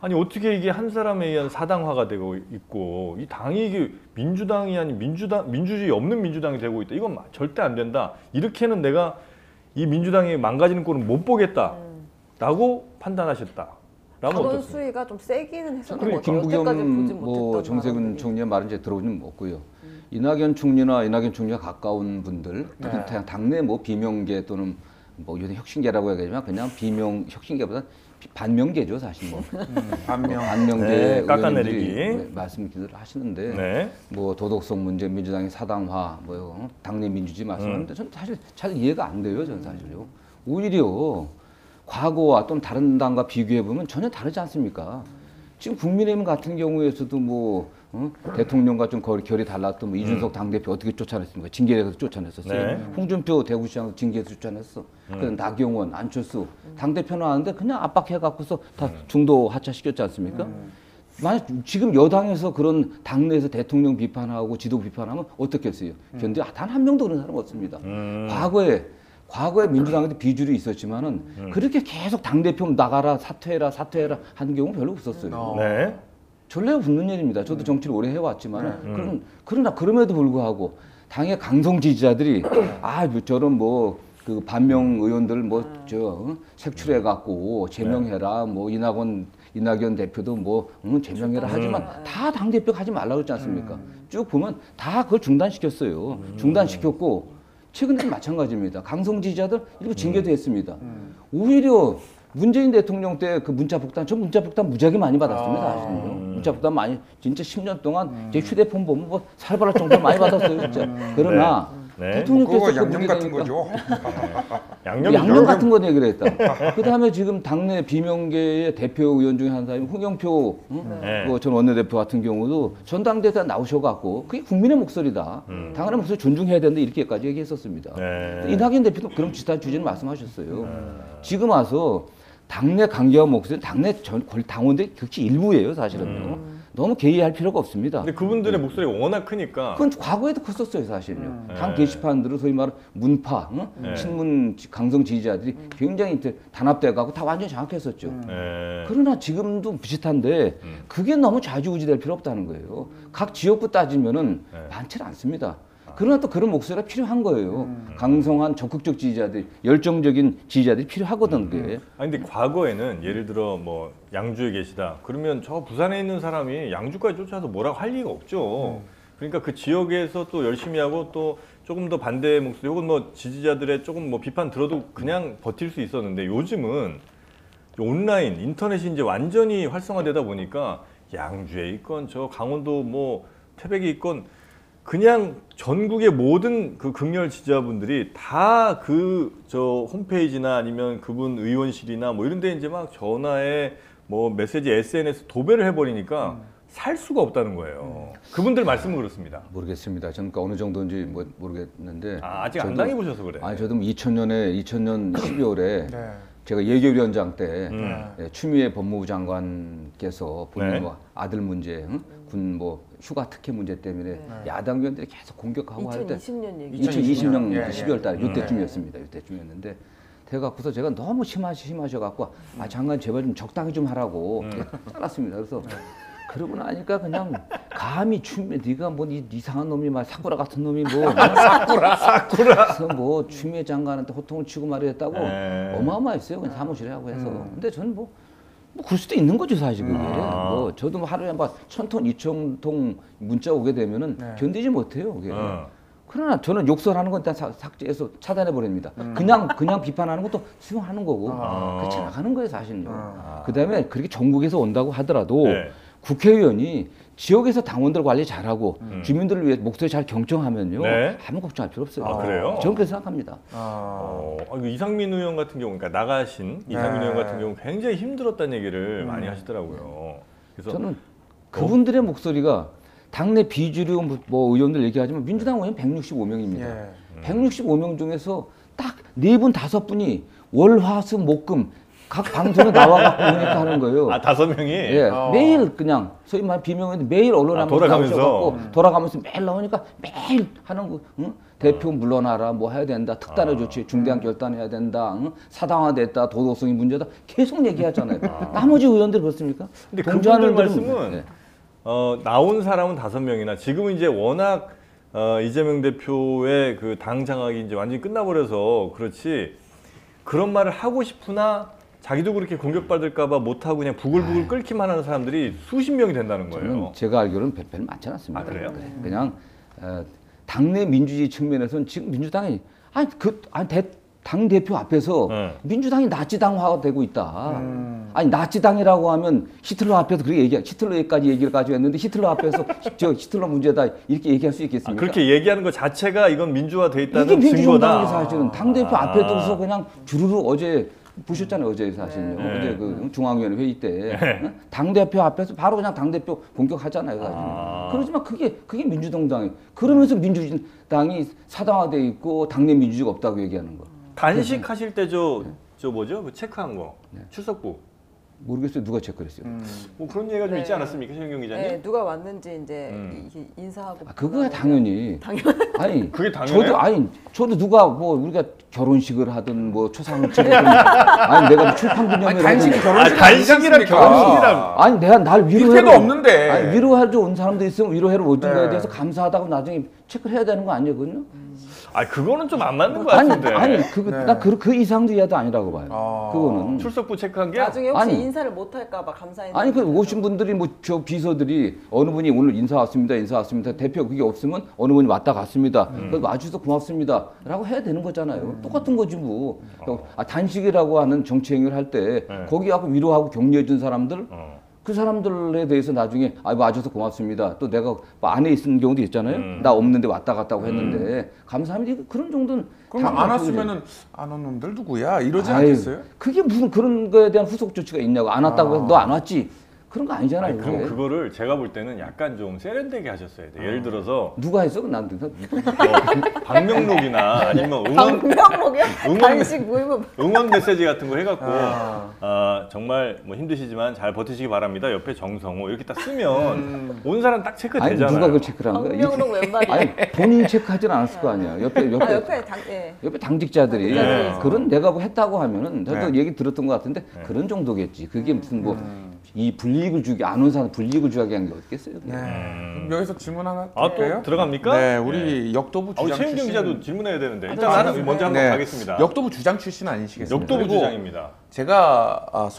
아니 어떻게 이게 한 사람에 의한 사당화가 되고 있고 이 당이 이게 민주당이 아닌 민주주의 없는 민주당이 되고 있다. 이건 절대 안 된다. 이렇게는 내가 이 민주당이 망가지는 꼴은 못 보겠다라고 판단하셨다. 라면 발언 어떻습니까? 수위가 좀 세기는 했었던 것 그리고 같아요. 여태까지 보진 김부겸 못했던 뭐 정세균 발언들이. 총리의 말은 이제 들어보진 없고요. 이낙연 총리가 가까운 분들, 특히 당내 뭐 비명계 또는 뭐 요새 혁신계라고 해야겠지만 그냥 비명 혁신계보다 반명계죠 사실 뭐. 반명계 네, 깎아내리기. 의원들이 말씀들을 하시는데 네. 뭐 도덕성 문제, 민주당의 사당화, 뭐 당내 민주주의 말씀하는데 저는 사실 잘 이해가 안 돼요. 저는 사실요. 오히려 과거와 또는 다른 당과 비교해 보면 전혀 다르지 않습니까? 지금 국민의힘 같은 경우에서도 뭐 대통령과 좀 결이 달랐던 뭐 이준석 당대표 어떻게 쫓아냈습니까? 징계해서 쫓아냈었어요. 네. 홍준표 대구시장 징계해서 쫓아냈어. 그다음 나경원, 안철수 당대표는 하는데 그냥 압박해갖고서 다 중도 하차시켰지 않습니까? 만약 지금 여당에서 그런 당내에서 대통령 비판하고 지도 비판하면 어떻겠어요? 그런데 단 한 명도 그런 사람 없습니다. 과거에 민주당에도 비주류 있었지만은 그렇게 계속 당대표 나가라 사퇴해라 하는 경우 별로 없었어요. 네. 전례가 붙는 일입니다. 저도 정치를 오래 해왔지만 그러나 그럼에도 불구하고 당의 강성 지지자들이 저런 뭐 그 반명 의원들 색출해 갖고 제명해라 뭐 이낙연 대표도 뭐 제명해라 하지만 다 당 대표가 하지 말라고 그랬지 않습니까? 쭉 보면 다 그걸 중단시켰어요. 중단시켰고 최근에도 마찬가지입니다. 강성 지지자들 이렇게 징계도 했습니다. 오히려 문재인 대통령 때 그 문자 폭탄, 저 문자 폭탄 무지하게 많이 받았습니다. 사실은요. 문자 폭탄 많이, 진짜 10년 동안 제 휴대폰 보면 뭐 살벌할 정도로 많이 받았어요, 진짜. 그러나 네. 대통령께서 그거 그 양념 문제 같은 되니까 거죠. 양념 같은 건 얘기를 했다. 그다음에 지금 당내 비명계의 대표 의원 중에 한 사람이 홍영표 네. 전 원내대표 같은 경우도 전당대회 나오셔갖고 그게 국민의 목소리다. 당연한 목소리 존중해야 된다 이렇게까지 얘기했었습니다. 네. 이낙연 대표도 그런 비슷한 취지를 말씀하셨어요. 지금 와서 당내 강경한 목소리, 당내 당원들 극히 일부예요 사실은요. 너무 개의할 필요가 없습니다. 근데 그분들의 목소리가 워낙 크니까 그건 과거에도 컸었어요 사실은요. 당 네. 게시판들은 소위 말하는 문파, 네. 친문 강성 지지자들이 굉장히 단합돼가고 다 완전히 장악했었죠. 네. 그러나 지금도 비슷한데 그게 너무 좌지우지될 필요 없다는 거예요. 각 지역구 따지면은 네. 많지 않습니다. 그러나 또 그런 목소리가 필요한 거예요. 강성한 적극적 지지자들, 열정적인 지지자들이 필요하거든 그게. 아니 근데 과거에는 예를 들어 뭐 양주에 계시다 그러면 저 부산에 있는 사람이 양주까지 쫓아서 뭐라고 할 리가 없죠. 그러니까 그 지역에서 또 열심히 하고 또 조금 더 반대 목소리 혹은 뭐 지지자들의 조금 뭐 비판 들어도 그냥 버틸 수 있었는데 요즘은 온라인 인터넷이 이제 완전히 활성화되다 보니까 양주에 있건 저 강원도 뭐 태백에 있건 그냥 전국의 모든 그 극렬 지지자분들이 다 그 저 홈페이지나 아니면 그분 의원실이나 뭐 이런 데 이제 막 전화에 뭐 메시지 SNS 도배를 해버리니까 살 수가 없다는 거예요. 그분들 말씀은 그렇습니다. 모르겠습니다. 저는 어느 정도인지 모르겠는데. 아직 안 당해보셔서 그래. 아니 저도 2000년 12월에 네. 제가 예결위원장 때 네. 추미애 법무부 장관께서 본인 네. 뭐 아들 문제, 군 뭐 휴가 특혜 문제 때문에 야당 의원들이 계속 공격하고 할 때 2020년 얘기. 2020년 예, 12월 달에 이때쯤이었습니다. 이때쯤이었는데 돼갖고서 제가 너무 심하셔갖고 아 장관 제발 좀 적당히 좀 하라고 잘랐습니다. 그래서 그러고 나니까 그냥 감히 추미애 네가 뭐 이상한 놈이 막 사쿠라 같은 놈이 뭐 사쿠라 그래서 뭐 추미애 장관한테 호통을 치고 말이었다고 네. 어마어마했어요. 그냥 사무실에 하고 해서. 근데 저는 뭐 그럴 수도 있는 거죠 사실 그게. 뭐 저도 뭐 하루에 막 1000통 2000통 문자 오게 되면은 견디지 못해요 그게. 그러나 저는 욕설하는 건 일단 삭제해서 차단해 버립니다. 그냥 비판하는 것도 수용하는 거고 그렇게 나가는 거예요 사실은요. 그다음에 그렇게 전국에서 온다고 하더라도 네. 국회의원이 지역에서 당원들 관리 잘하고 주민들을 위해 목소리 잘 경청하면요 네. 아무 걱정할 필요 없어요. 아, 그래요? 저는 그렇게 생각합니다. 이거 이상민 의원 같은 경우, 그러니까 나가신 이상민 의원 같은 경우 굉장히 힘들었다는 얘기를 많이 하시더라고요. 그래서 저는 그분들의 목소리가 당내 비주류 뭐 의원들 얘기하지만 민주당 의원 165명입니다. 165명 중에서 딱 4분 5분이 월화수 목금 각 방송에 나와갖고 오니까 하는 거예요. 아 5명이 예, 매일 그냥 소위 말해 비명인데 매일 언론에 돌아가면서 돌아가면서 매일 나오니까 매일 하는 거. 응? 대표 물러나라, 뭐 해야 된다, 특단의 조치, 중대한 결단해야 된다, 응? 사당화됐다, 도덕성이 문제다, 계속 얘기하잖아요. 나머지 의원들 그렇습니까? 근데 그분들 동조하는 말씀은 네. 나온 사람은 5명이나 지금은 이제 워낙 이재명 대표의 그 당 장악이 이제 완전히 끝나버려서 그렇지 그런 말을 하고 싶으나 자기도 그렇게 공격받을까봐 못하고 그냥 부글부글 끓기만 하는 사람들이 수십 명이 된다는 거예요. 저는 제가 알기로는 별로 많지 않았습니다. 아, 그래요? 그냥 당내 민주주의 측면에서는 지금 민주당이 당 대표 앞에서 민주당이 나치당화가 되고 있다. 아니 나치당이라고 하면 히틀러 앞에서 그렇게 히틀러까지 얘기를 가지고 했는데 히틀러 앞에서 히틀러 문제다 이렇게 얘기할 수 있겠습니까? 그렇게 얘기하는 것 자체가 이건 민주화돼 있다는 이게 민주정당이 증거다. 사실은 당 대표 앞에 들어서 그냥 주르르 어제 보셨잖아요 어제 사실요. 어제 그 중앙위원회 회의 때 당 대표 앞에서 바로 그냥 당 대표 공격하잖아요 사실은. 그렇지만 그게 민주정당이 그러면서 민주당이 사당화돼 있고 당내 민주주의가 없다고 얘기하는 거. 단식하실 때 저 뭐죠? 그 체크한 거 출석부. 모르겠어요 누가 체크했어요. 뭐 그런 얘기가 좀 네. 있지 않았습니까, 최경영 기자님? 네, 누가 왔는지 이제 인사하고. 그거야 당연히. 아니 그게 당연해요? 저도 누가 뭐 우리가 결혼식을 하든 뭐 초상집을 아니 내가 출판기념회를 단식 하든 결혼식 단식이랑 아니지 않습니까? 결혼식이랑 아니 내가 날 위로해로 밑에도 없는데. 아니 위로하러 온 사람도 있으면 위로해로 오는 거에 네. 대해서 감사하다고 나중에 체크를 해야 되는 거 아니거든요? 그거는 좀 안 맞는 것 같은데. 나 그 이상도 이하도 아니라고 봐요. 그거는. 출석부 체크한 게 나중에 혹시 아니. 인사를 못 할까봐 감사 인사. 아니 그 오신 분들이 뭐 저 비서들이 어느 분이 오늘 인사 왔습니다 대표 그게 없으면 어느 분이 왔다 갔습니다 와주셔서 고맙습니다라고 해야 되는 거잖아요. 똑같은 거지 뭐. 단식이라고 하는 정치 행위를 할 때 거기 하고 위로하고 격려해 준 사람들 그 사람들에 대해서 나중에 와줘서 고맙습니다. 또 내가 뭐 안에 있는 경우도 있잖아요. 나 없는데 왔다 갔다고 했는데 감사합니다. 그런 정도는 그럼 안 당연히 왔으면은 안 온 놈들 누구야? 이러지 아유, 않겠어요? 그게 무슨 그런 거에 대한 후속 조치가 있냐고. 안 왔다고 해서 너 안 왔지. 그런 거 아니잖아요. 아니, 그럼 그게. 그거를 제가 볼 때는 약간 좀 세련되게 하셨어야 돼요. 예를 들어서 누가 했어? 나한테. 방명록이나 아니면 방명록이요? 간식 모임은 응원 메시지 같은 거 해갖고 정말 뭐 힘드시지만 잘 버티시기 바랍니다. 옆에 정성호 이렇게 딱 쓰면 온 사람 딱 체크 아니 되잖아요. 누가 그걸 체크를 한 거야? 방명록 웬말이야? 아니 본인이 체크하진 않았을 거 아니야. 옆에 옆에 당직자들이 네. 그런 내가 뭐 했다고 하면은 저도 네. 얘기 들었던 것 같은데 그런 정도겠지. 그게 무슨 뭐 이 불이익을 주기 안 온 사람 불이익을 주게 한 게 어떻겠어요? 그게. 네. 그럼 여기서 질문 하나 또 드릴까요? 들어갑니까? 네, 우리 역도부 주장 최윤경 출신. 기자도 질문해야 되는데 일단 아, 나는 먼저 한번 네. 가겠습니다. 역도부 주장 출신 아니시겠습니까? 역도부 그리고 주장입니다. 제가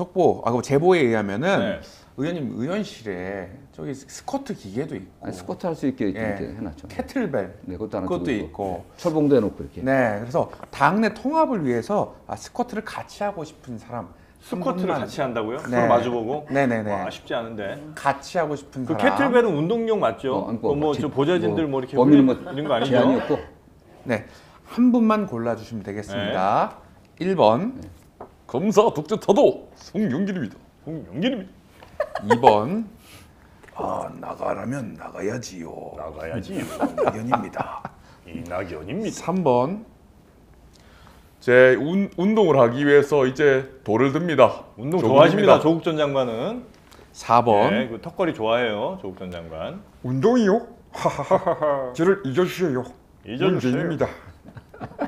제보에 의하면은 네. 의원님 의원실에 저기 스쿼트 기계도 있고 아니, 스쿼트 할 수 있게 이렇게 예. 해놨죠. 캐틀벨 네, 그것도 하나 그것도 두고 있고 철봉도 해놓고 이렇게. 네, 그래서 당내 통합을 위해서 스쿼트를 같이 하고 싶은 사람 스쿼트를 분만 같이 한다고요? 네. 서로 마주보고? 네네네. 와, 쉽지 않은데. 같이 하고 싶은 그 사람. 캐틀벨은 운동용 맞죠? 저 보좌진들 뭐 이렇게 범위는 이런 거 아니죠? 제한이 없고. 네, 한 분만 골라주시면 되겠습니다. 1번 검사 독재 타도 송영길입니다. 홍영길입니다. 2번 나가라면 나가야지요. 나가야지. 낙연입니다. 이낙연입니다. 3번 제 운동을 하기 위해서 이제 돌을 듭니다. 운동 조국입니다. 좋아하십니다. 조국 전 장관은. 4번 네, 그 턱걸이 좋아해요. 조국 전 장관. 운동이요? 하하하하. 저를 잊어주세요. 잊어주세요. 문재인입니다.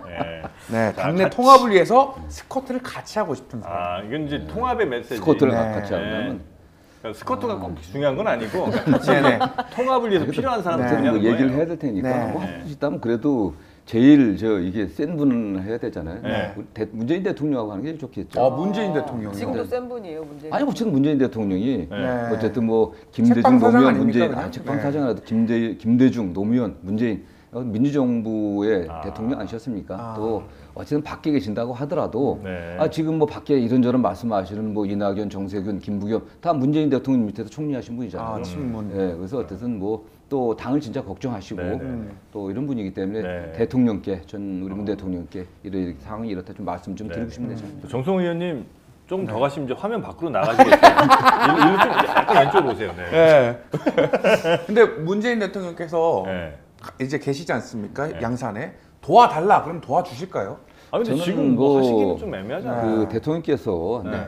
네. 네, 자, 당내 같이- 통합을 위해서 스쿼트를 같이 하고 싶은 사람. 이건 이제 통합의 메시지. 스쿼트를 네. 같이 하면 그러니까 스쿼트가 꼭 중요한 건 아니고 네네. 통합을 위해서 필요한 사람들 뭐 그냥 얘기를 해야 될 테니까 네. 뭐 할 수 있다면 그래도 제일 이게 센 분은 해야 되잖아요. 네. 우리 문재인 대통령하고 하는 게 제일 좋겠죠. 문재인 대통령이요. 지금도 센 분이에요, 문재인. 아니 뭐 지금 문재인 대통령이 네. 어쨌든 뭐 김대중 책방사장 노무현 아닙니까, 문재인 그냥? 책방사장이라도 김대중 노무현 문재인 민주정부의 대통령 아니셨습니까? 또 어쨌든 밖에 계신다고 하더라도 네. 지금 뭐 밖에 이런저런 말씀하시는 뭐 이낙연, 정세균, 김부겸 다 문재인 대통령 밑에서 총리하신 분이잖아요. 친문. 네, 그래서 어쨌든 뭐 또 당을 진짜 걱정하시고 네, 네. 또 이런 분이기 때문에 네. 대통령께 우리 문 대통령께 이런 상황이 이렇다 좀 말씀 좀 드리고 네. 싶네요. 정성호 의원님 조금 더 가시면 이제 화면 밖으로 나가시겠어요. 일로 좀 약간 왼쪽으로 오세요. 네. 네. 근데 문재인 대통령께서 네. 이제 계시지 않습니까? 네. 양산에 도와달라. 그럼 도와주실까요? 근데 저는 지금 뭐 뭐 하시기는 좀 애매하잖아요. 그 대통령께서 네.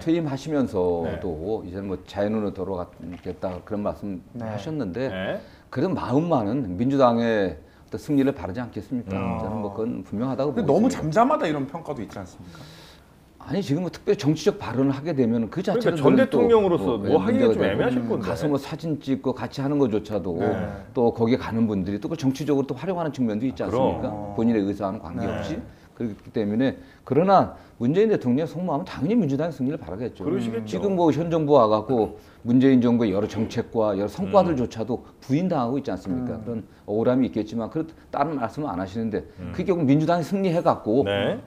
퇴임하시면서도 이제 뭐 자연으로 돌아가겠다 그런 말씀 네. 하셨는데 네. 그런 마음만은 민주당의 어떤 승리를 바라지 않겠습니까? 저는 뭐 그건 분명하다고 근데 보고 너무 있습니다. 잠잠하다 이런 평가도 있지 않습니까? 아니 지금 뭐 특별히 정치적 발언을 하게 되면 그 자체로 그러니까 전 대통령으로서 뭐 하기가 좀 문제가 되고 애매하실 건데. 가서 뭐 사진 찍고 같이 하는 것조차도 네. 또 거기에 가는 분들이 또 그 정치적으로 또 활용하는 측면도 있지 않습니까? 그럼. 본인의 의사와는 관계없이 네. 그렇기 때문에 그러나 문재인 대통령의 속마음은 당연히 민주당의 승리를 바라겠죠. 그러시겠죠. 지금 뭐 현 정부 와갖고 문재인 정부의 여러 정책과 여러 성과들조차도 부인당하고 있지 않습니까? 그런 억울함이 있겠지만 그래도 다른 말씀은 안 하시는데 그게 결국 민주당이 승리해갖고 네.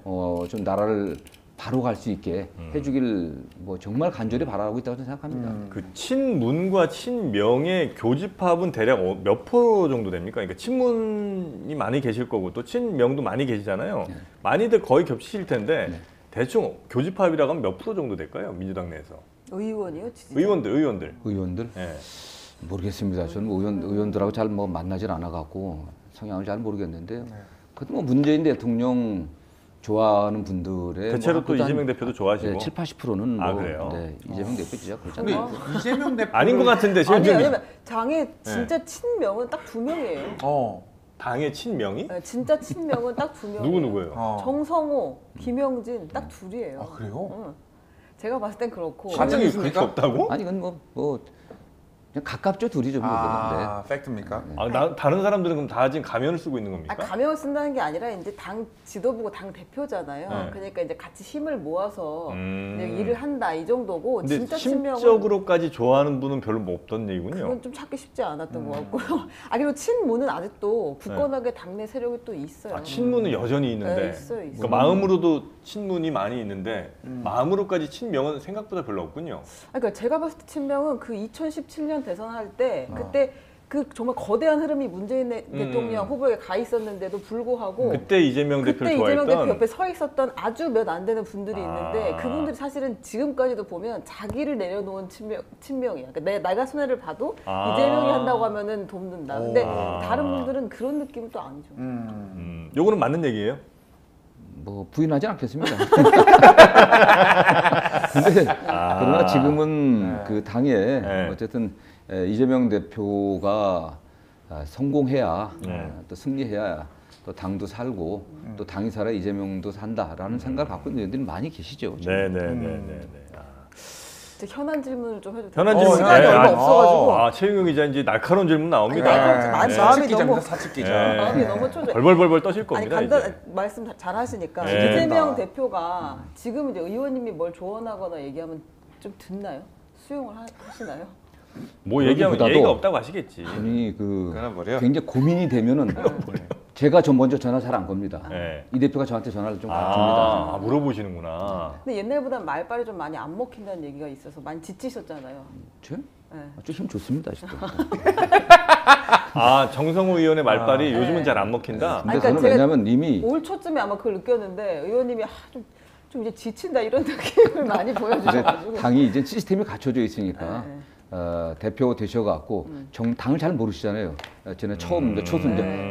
좀 나라를 바로 갈 수 있게 해주길 뭐 정말 간절히 바라고 있다고 저는 생각합니다. 그 친문과 친명의 교집합은 대략 몇 프로 정도 됩니까? 그러니까 친문이 많이 계실 거고 또 친명도 많이 계시잖아요. 많이들 거의 겹치실 텐데 대충 교집합이라고 하면 몇 프로 정도 될까요? 민주당 내에서. 의원이요? 지지자? 의원들. 의원들 예. 모르겠습니다. 저는 의원들하고 잘 뭐 만나질 않아갖고 성향을 잘 모르겠는데요. 그래도 뭐 문재인 대통령 좋아하는 분들의 대체로 또 한 이재명 대표도 좋아하시고. 7, 80%는 뭐 그래요? 이재명 대표 진짜 근데 그렇잖아요. 이재명 대표 아닌 것 같은데 아니, 지금 왜냐면 당의 진짜 친명은 딱 두 명이에요. 당의 친명이 네, 진짜 친명은 딱 두 명. 누구예요? 정성호, 김영진 딱 둘이에요. 그래요? 응. 제가 봤을 땐 그렇고. 친명이 그렇게 있습니까? 없다고? 아니 이건 뭐 그냥 가깝죠 둘이 좀. 아, 팩트입니까? 다른 사람들은 그럼 다 지금 가면을 쓰고 있는 겁니까? 가명을 쓴다는 게 아니라 이제 당 지도부고 당 대표잖아요. 네. 그러니까 이제 같이 힘을 모아서 이제 일을 한다 이 정도고 근데 진짜 친명은 심적으로까지 좋아하는 분은 별로 뭐 없던 얘기군요. 그건 좀 찾기 쉽지 않았던 것 같고요. 그리고 친문은 아직도 굳건하게 당내 세력이 또 있어요. 친문은 여전히 있는데 네, 있어요. 그러니까 마음으로도 친문이 많이 있는데 마음으로까지 친명은 생각보다 별로 없군요. 그러니까 제가 봤을 때 친명은 그 2017년 대선할 때 그때 그 정말 거대한 흐름이 문재인 대통령 후보에 가 있었는데도 불구하고 그때 이재명 대표를 그때 이재명 대표 좋아했던 옆에 서 있었던 아주 몇 안 되는 분들이 있는데 그분들이 사실은 지금까지도 보면 자기를 내려놓은 친명이야. 그러니까 내가 손해를 봐도 이재명이 한다고 하면은 돕는다. 근데 다른 분들은 그런 느낌은 또 아니죠. 요거는 맞는 얘기예요? 뭐 부인하지 않겠습니다. 근데 그러나 지금은 그 당에 어쨌든 이재명 대표가 성공해야 또 승리해야 또 당도 살고 또 당이 살아 이재명도 산다라는 생각을 갖고 있는 분들이 많이 계시죠. 지금. 네네네네. 현안 질문을 좀 해도 돼요? 현안 질문 시간이 얼마 없어가지고. 최영경 기자 이제 날카로운 질문 나옵니다. 마음이 사측 너무 기자입니다. 사측 기자. 마음이 너무 쫄죠. 벌벌벌벌 떠실 아니 겁니다. 간단 이제. 말씀 잘 하시니까 네. 이재명 대표가 지금 이제 의원님이 뭘 조언하거나 얘기하면 좀 듣나요? 수용을 하시나요? 뭐 얘기하면 그거보다도 예의가 없다고 하시겠지. 본인이 그 끊어버려. 굉장히 고민이 되면은 제가 좀 먼저 전화 잘 안 겁니다. 네. 이 대표가 저한테 전화를 좀 줍니다. 물어보시는구나. 근데 옛날보다 말빨이 좀 많이 안 먹힌다는 얘기가 있어서 많이 지치셨잖아요. 저? 네. 좀힘 좋습니다, 아직도. 정성호 의원의 말빨이 요즘은 잘 안 먹힌다. 근데 그러니까 저는 제가 왜냐면 이미 올 초쯤에 아마 그걸 느꼈는데 의원님이 좀 이제 지친다 이런 느낌을 많이 이제 보여주셔가지고 당이 이제 시스템이 갖춰져 있으니까 네. 대표 되셔갖고 당을 잘 모르시잖아요. 저는 처음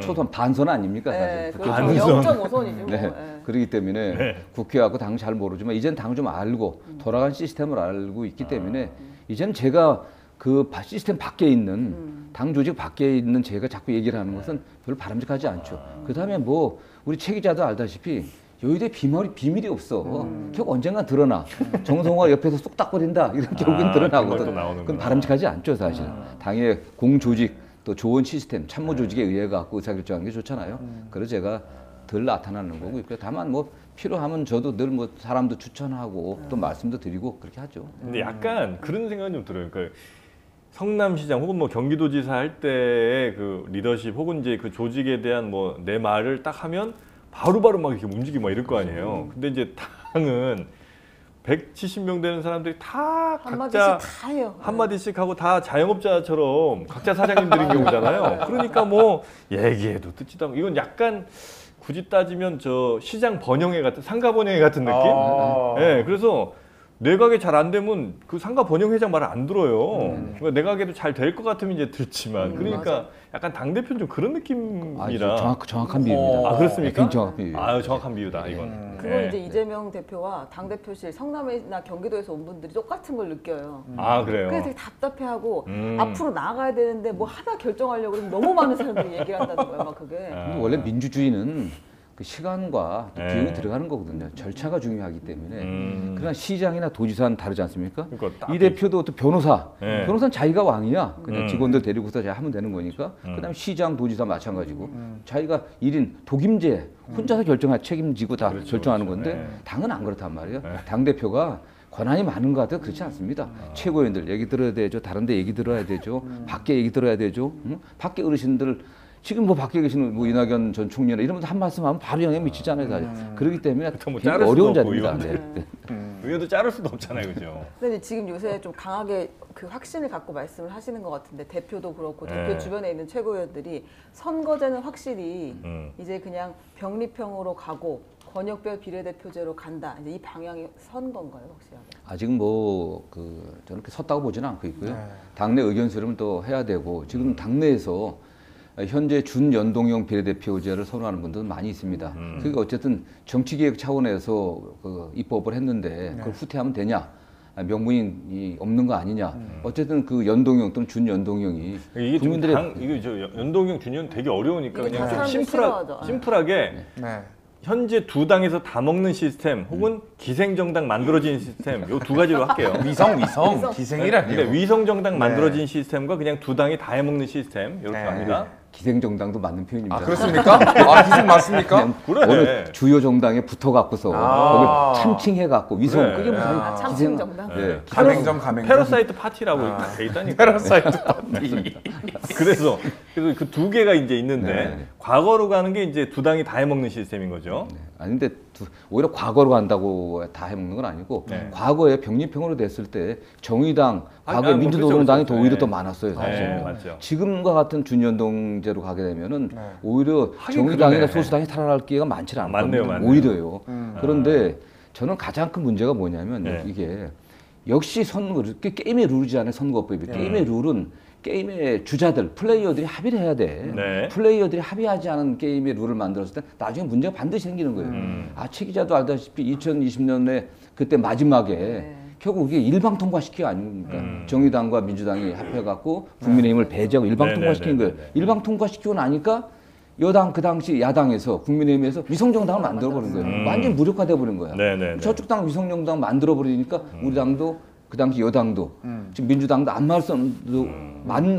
초선 반선 아닙니까 네, 사실. 그렇죠. 0.5선이죠. 네. 네. 그렇기 때문에 국회하고 당 잘 모르지만 이제는 당 좀 알고 돌아가는 시스템을 알고 있기 때문에 이제는 제가 그 시스템 밖에 있는 당 조직 밖에 있는 제가 자꾸 얘기를 하는 것은 별로 바람직하지 않죠. 그다음에 뭐 우리 최 기자도 알다시피 여의도에 비밀이 없어. 결국 언젠가 드러나. 정성호가 옆에서 쏙닥거린다. 이런 결국은 그것도 드러나거든. 나오는구나. 그건 바람직하지 않죠, 사실. 당의 공조직 또 좋은 시스템, 참모 조직에 의해 갖고 의사결정하는 게 좋잖아요. 그래서 제가 덜 나타나는 거고. 다만 뭐 필요하면 저도 늘 뭐 사람도 추천하고 또 말씀도 드리고 그렇게 하죠. 근데 약간 그런 생각이 좀 들어요. 그러니까 성남시장 혹은 뭐 경기도지사 할 때의 그 리더십 혹은 이제 그 조직에 대한 뭐 내 말을 딱 하면 바로바로 막 이렇게 움직이고 막 이럴 거 아니에요. 근데 이제 당은 170명 되는 사람들이 다 한마디씩 각자 다 해요. 한마디씩 하고 다 자영업자처럼 각자 사장님들인 경우잖아요. 그러니까 뭐 얘기해도 듣지도 않고 이건 약간 굳이 따지면 저 시장 번영회 같은 상가 번영회 같은 느낌? 네, 그래서 내각에 잘 안 되면 그 상가 번영회장 말을 안 들어요. 그러니까 내각에도 잘 될 것 같으면 이제 듣지만 그러니까 맞아. 약간 당 대표는 좀 그런 느낌이라. 정확한 비유입니다. 그렇습니까? 굉장히 정확한 비유. 정확한 비유다 이건. 그건 네. 이제 이재명 대표와 당대표실 성남이나 경기도에서 온 분들이 똑같은 걸 느껴요. 그래요. 그래서 되게 답답해하고 앞으로 나아가야 되는데 뭐 하나 결정하려고 그러면 너무 많은 사람들이 얘기를 한다는 거예요. 막 그게. 근데 원래 민주주의는 그 시간과 또 네. 비용이 들어가는 거거든요. 절차가 중요하기 때문에. 그러나 시장이나 도지사는 다르지 않습니까? 그러니까 딱 이 대표도 또 변호사. 네. 변호사는 자기가 왕이야. 그냥 직원들 데리고서 잘 하면 되는 거니까. 그다음에 시장, 도지사 마찬가지고. 자기가 1인 독임제 혼자서 책임지고 다 그렇죠, 결정하는 그렇죠. 건데 네. 당은 안 그렇단 말이에요. 당 대표가 권한이 많은 것 같아요. 그렇지 않습니다. 최고위원들 얘기 들어야 되죠. 다른 데 얘기 들어야 되죠. 밖에 얘기 들어야 되죠. 응? 밖에 어르신들 지금 뭐 밖에 계시는 뭐 이낙연 전 총리나 이런 분들 한 말씀 하면 바로 영향 미치잖아요. 사실. 그렇기 때문에 뭐 굉장히 자를 수도 어려운 없고, 자리입니다. 의원들. 의원도 자를 수도 없잖아요, 그죠? 근데 지금 요새 좀 강하게 그 확신을 갖고 말씀을 하시는 것 같은데 대표도 그렇고 대표 네. 주변에 있는 최고위원들이 선거제는 확실히 이제 그냥 병립형으로 가고 권역별 비례대표제로 간다. 이제 이 방향이 선 건가요, 확실하게? 아직은 뭐 저는 그렇게 섰다고 보지는 않고 있고요. 당내 의견 수렴은 또 해야 되고 지금 당내에서 현재 준연동형 비례대표제를 선호하는 분들은 많이 있습니다. 그러니까 어쨌든 정치개혁 차원에서 그 입법을 했는데 그걸 후퇴하면 되냐? 명분이 없는 거 아니냐? 어쨌든 그 연동형 또는 준연동형이 이게 국민들의 이게 저 연동형 준연 되게 어려우니까 이게 그냥 다 좀 사람들이 싫어하죠. 심플하게 네. 현재 두 당에서 다 먹는 시스템 혹은 기생정당 만들어진 시스템 요 두 가지로 할게요. 위성 근데 기생이라니요. 위성정당 네. 만들어진 시스템과 그냥 두 당이 다 해먹는 시스템 이렇게 네. 합니다. 기생정당도 맞는 표현입니다. 아 그렇습니까? 아 기생 맞습니까? 그래. 어느 주요 정당에 붙어갖고서 아. 거기 참칭해갖고 위성 그래. 그게 무슨 아, 참칭 정당? 네. 가맹점 패러사이트 파티라고 돼 있다니까. 패러사이트 파티. 그래서 그 두 개가 이제 있는데 네. 과거로 가는 게 이제 두 당이 다 해먹는 시스템인 거죠. 아니 근데 오히려 과거로 간다고 다 해먹는 건 아니고 네. 과거에 병립형으로 됐을 때 정의당, 과거에 뭐 민주노동당이 그렇죠, 더 오히려 그렇죠. 더 많았어요 사실. 네, 맞죠. 지금과 같은 준연동제로 가게 되면은 네. 오히려 하긴 정의당이나 그러네. 소수당이 살아날 기회가 많지 않을 맞네요, 겁니다. 맞네요. 오히려요. 그런데 저는 가장 큰 문제가 뭐냐면 네. 이게 역시 선거 게임의 룰이잖아요 선거법이. 게임의 룰은 게임의 주자들, 플레이어들이 합의를 해야 돼. 네. 플레이어들이 합의하지 않은 게임의 룰을 만들었을 때 나중에 문제가 반드시 생기는 거예요. 최 기자도 알다시피 2020년에 그때 마지막에 결국 이게 일방 통과시키기 아닙니까? 정의당과 민주당이 합해갖고 국민의힘을 배제하고 일방 네, 통과시킨 네, 거예요. 네, 네. 일방 통과시키고 나니까 여당 그 당시 야당에서 국민의힘에서 위성정당을 만들어버린 거예요. 완전 히 무력화돼 버린 거야. 네, 네, 네. 저쪽 당 위성정당 만들어 버리니까 우리 당도 그 당시 여당도 지금 민주당도 아무 말씀도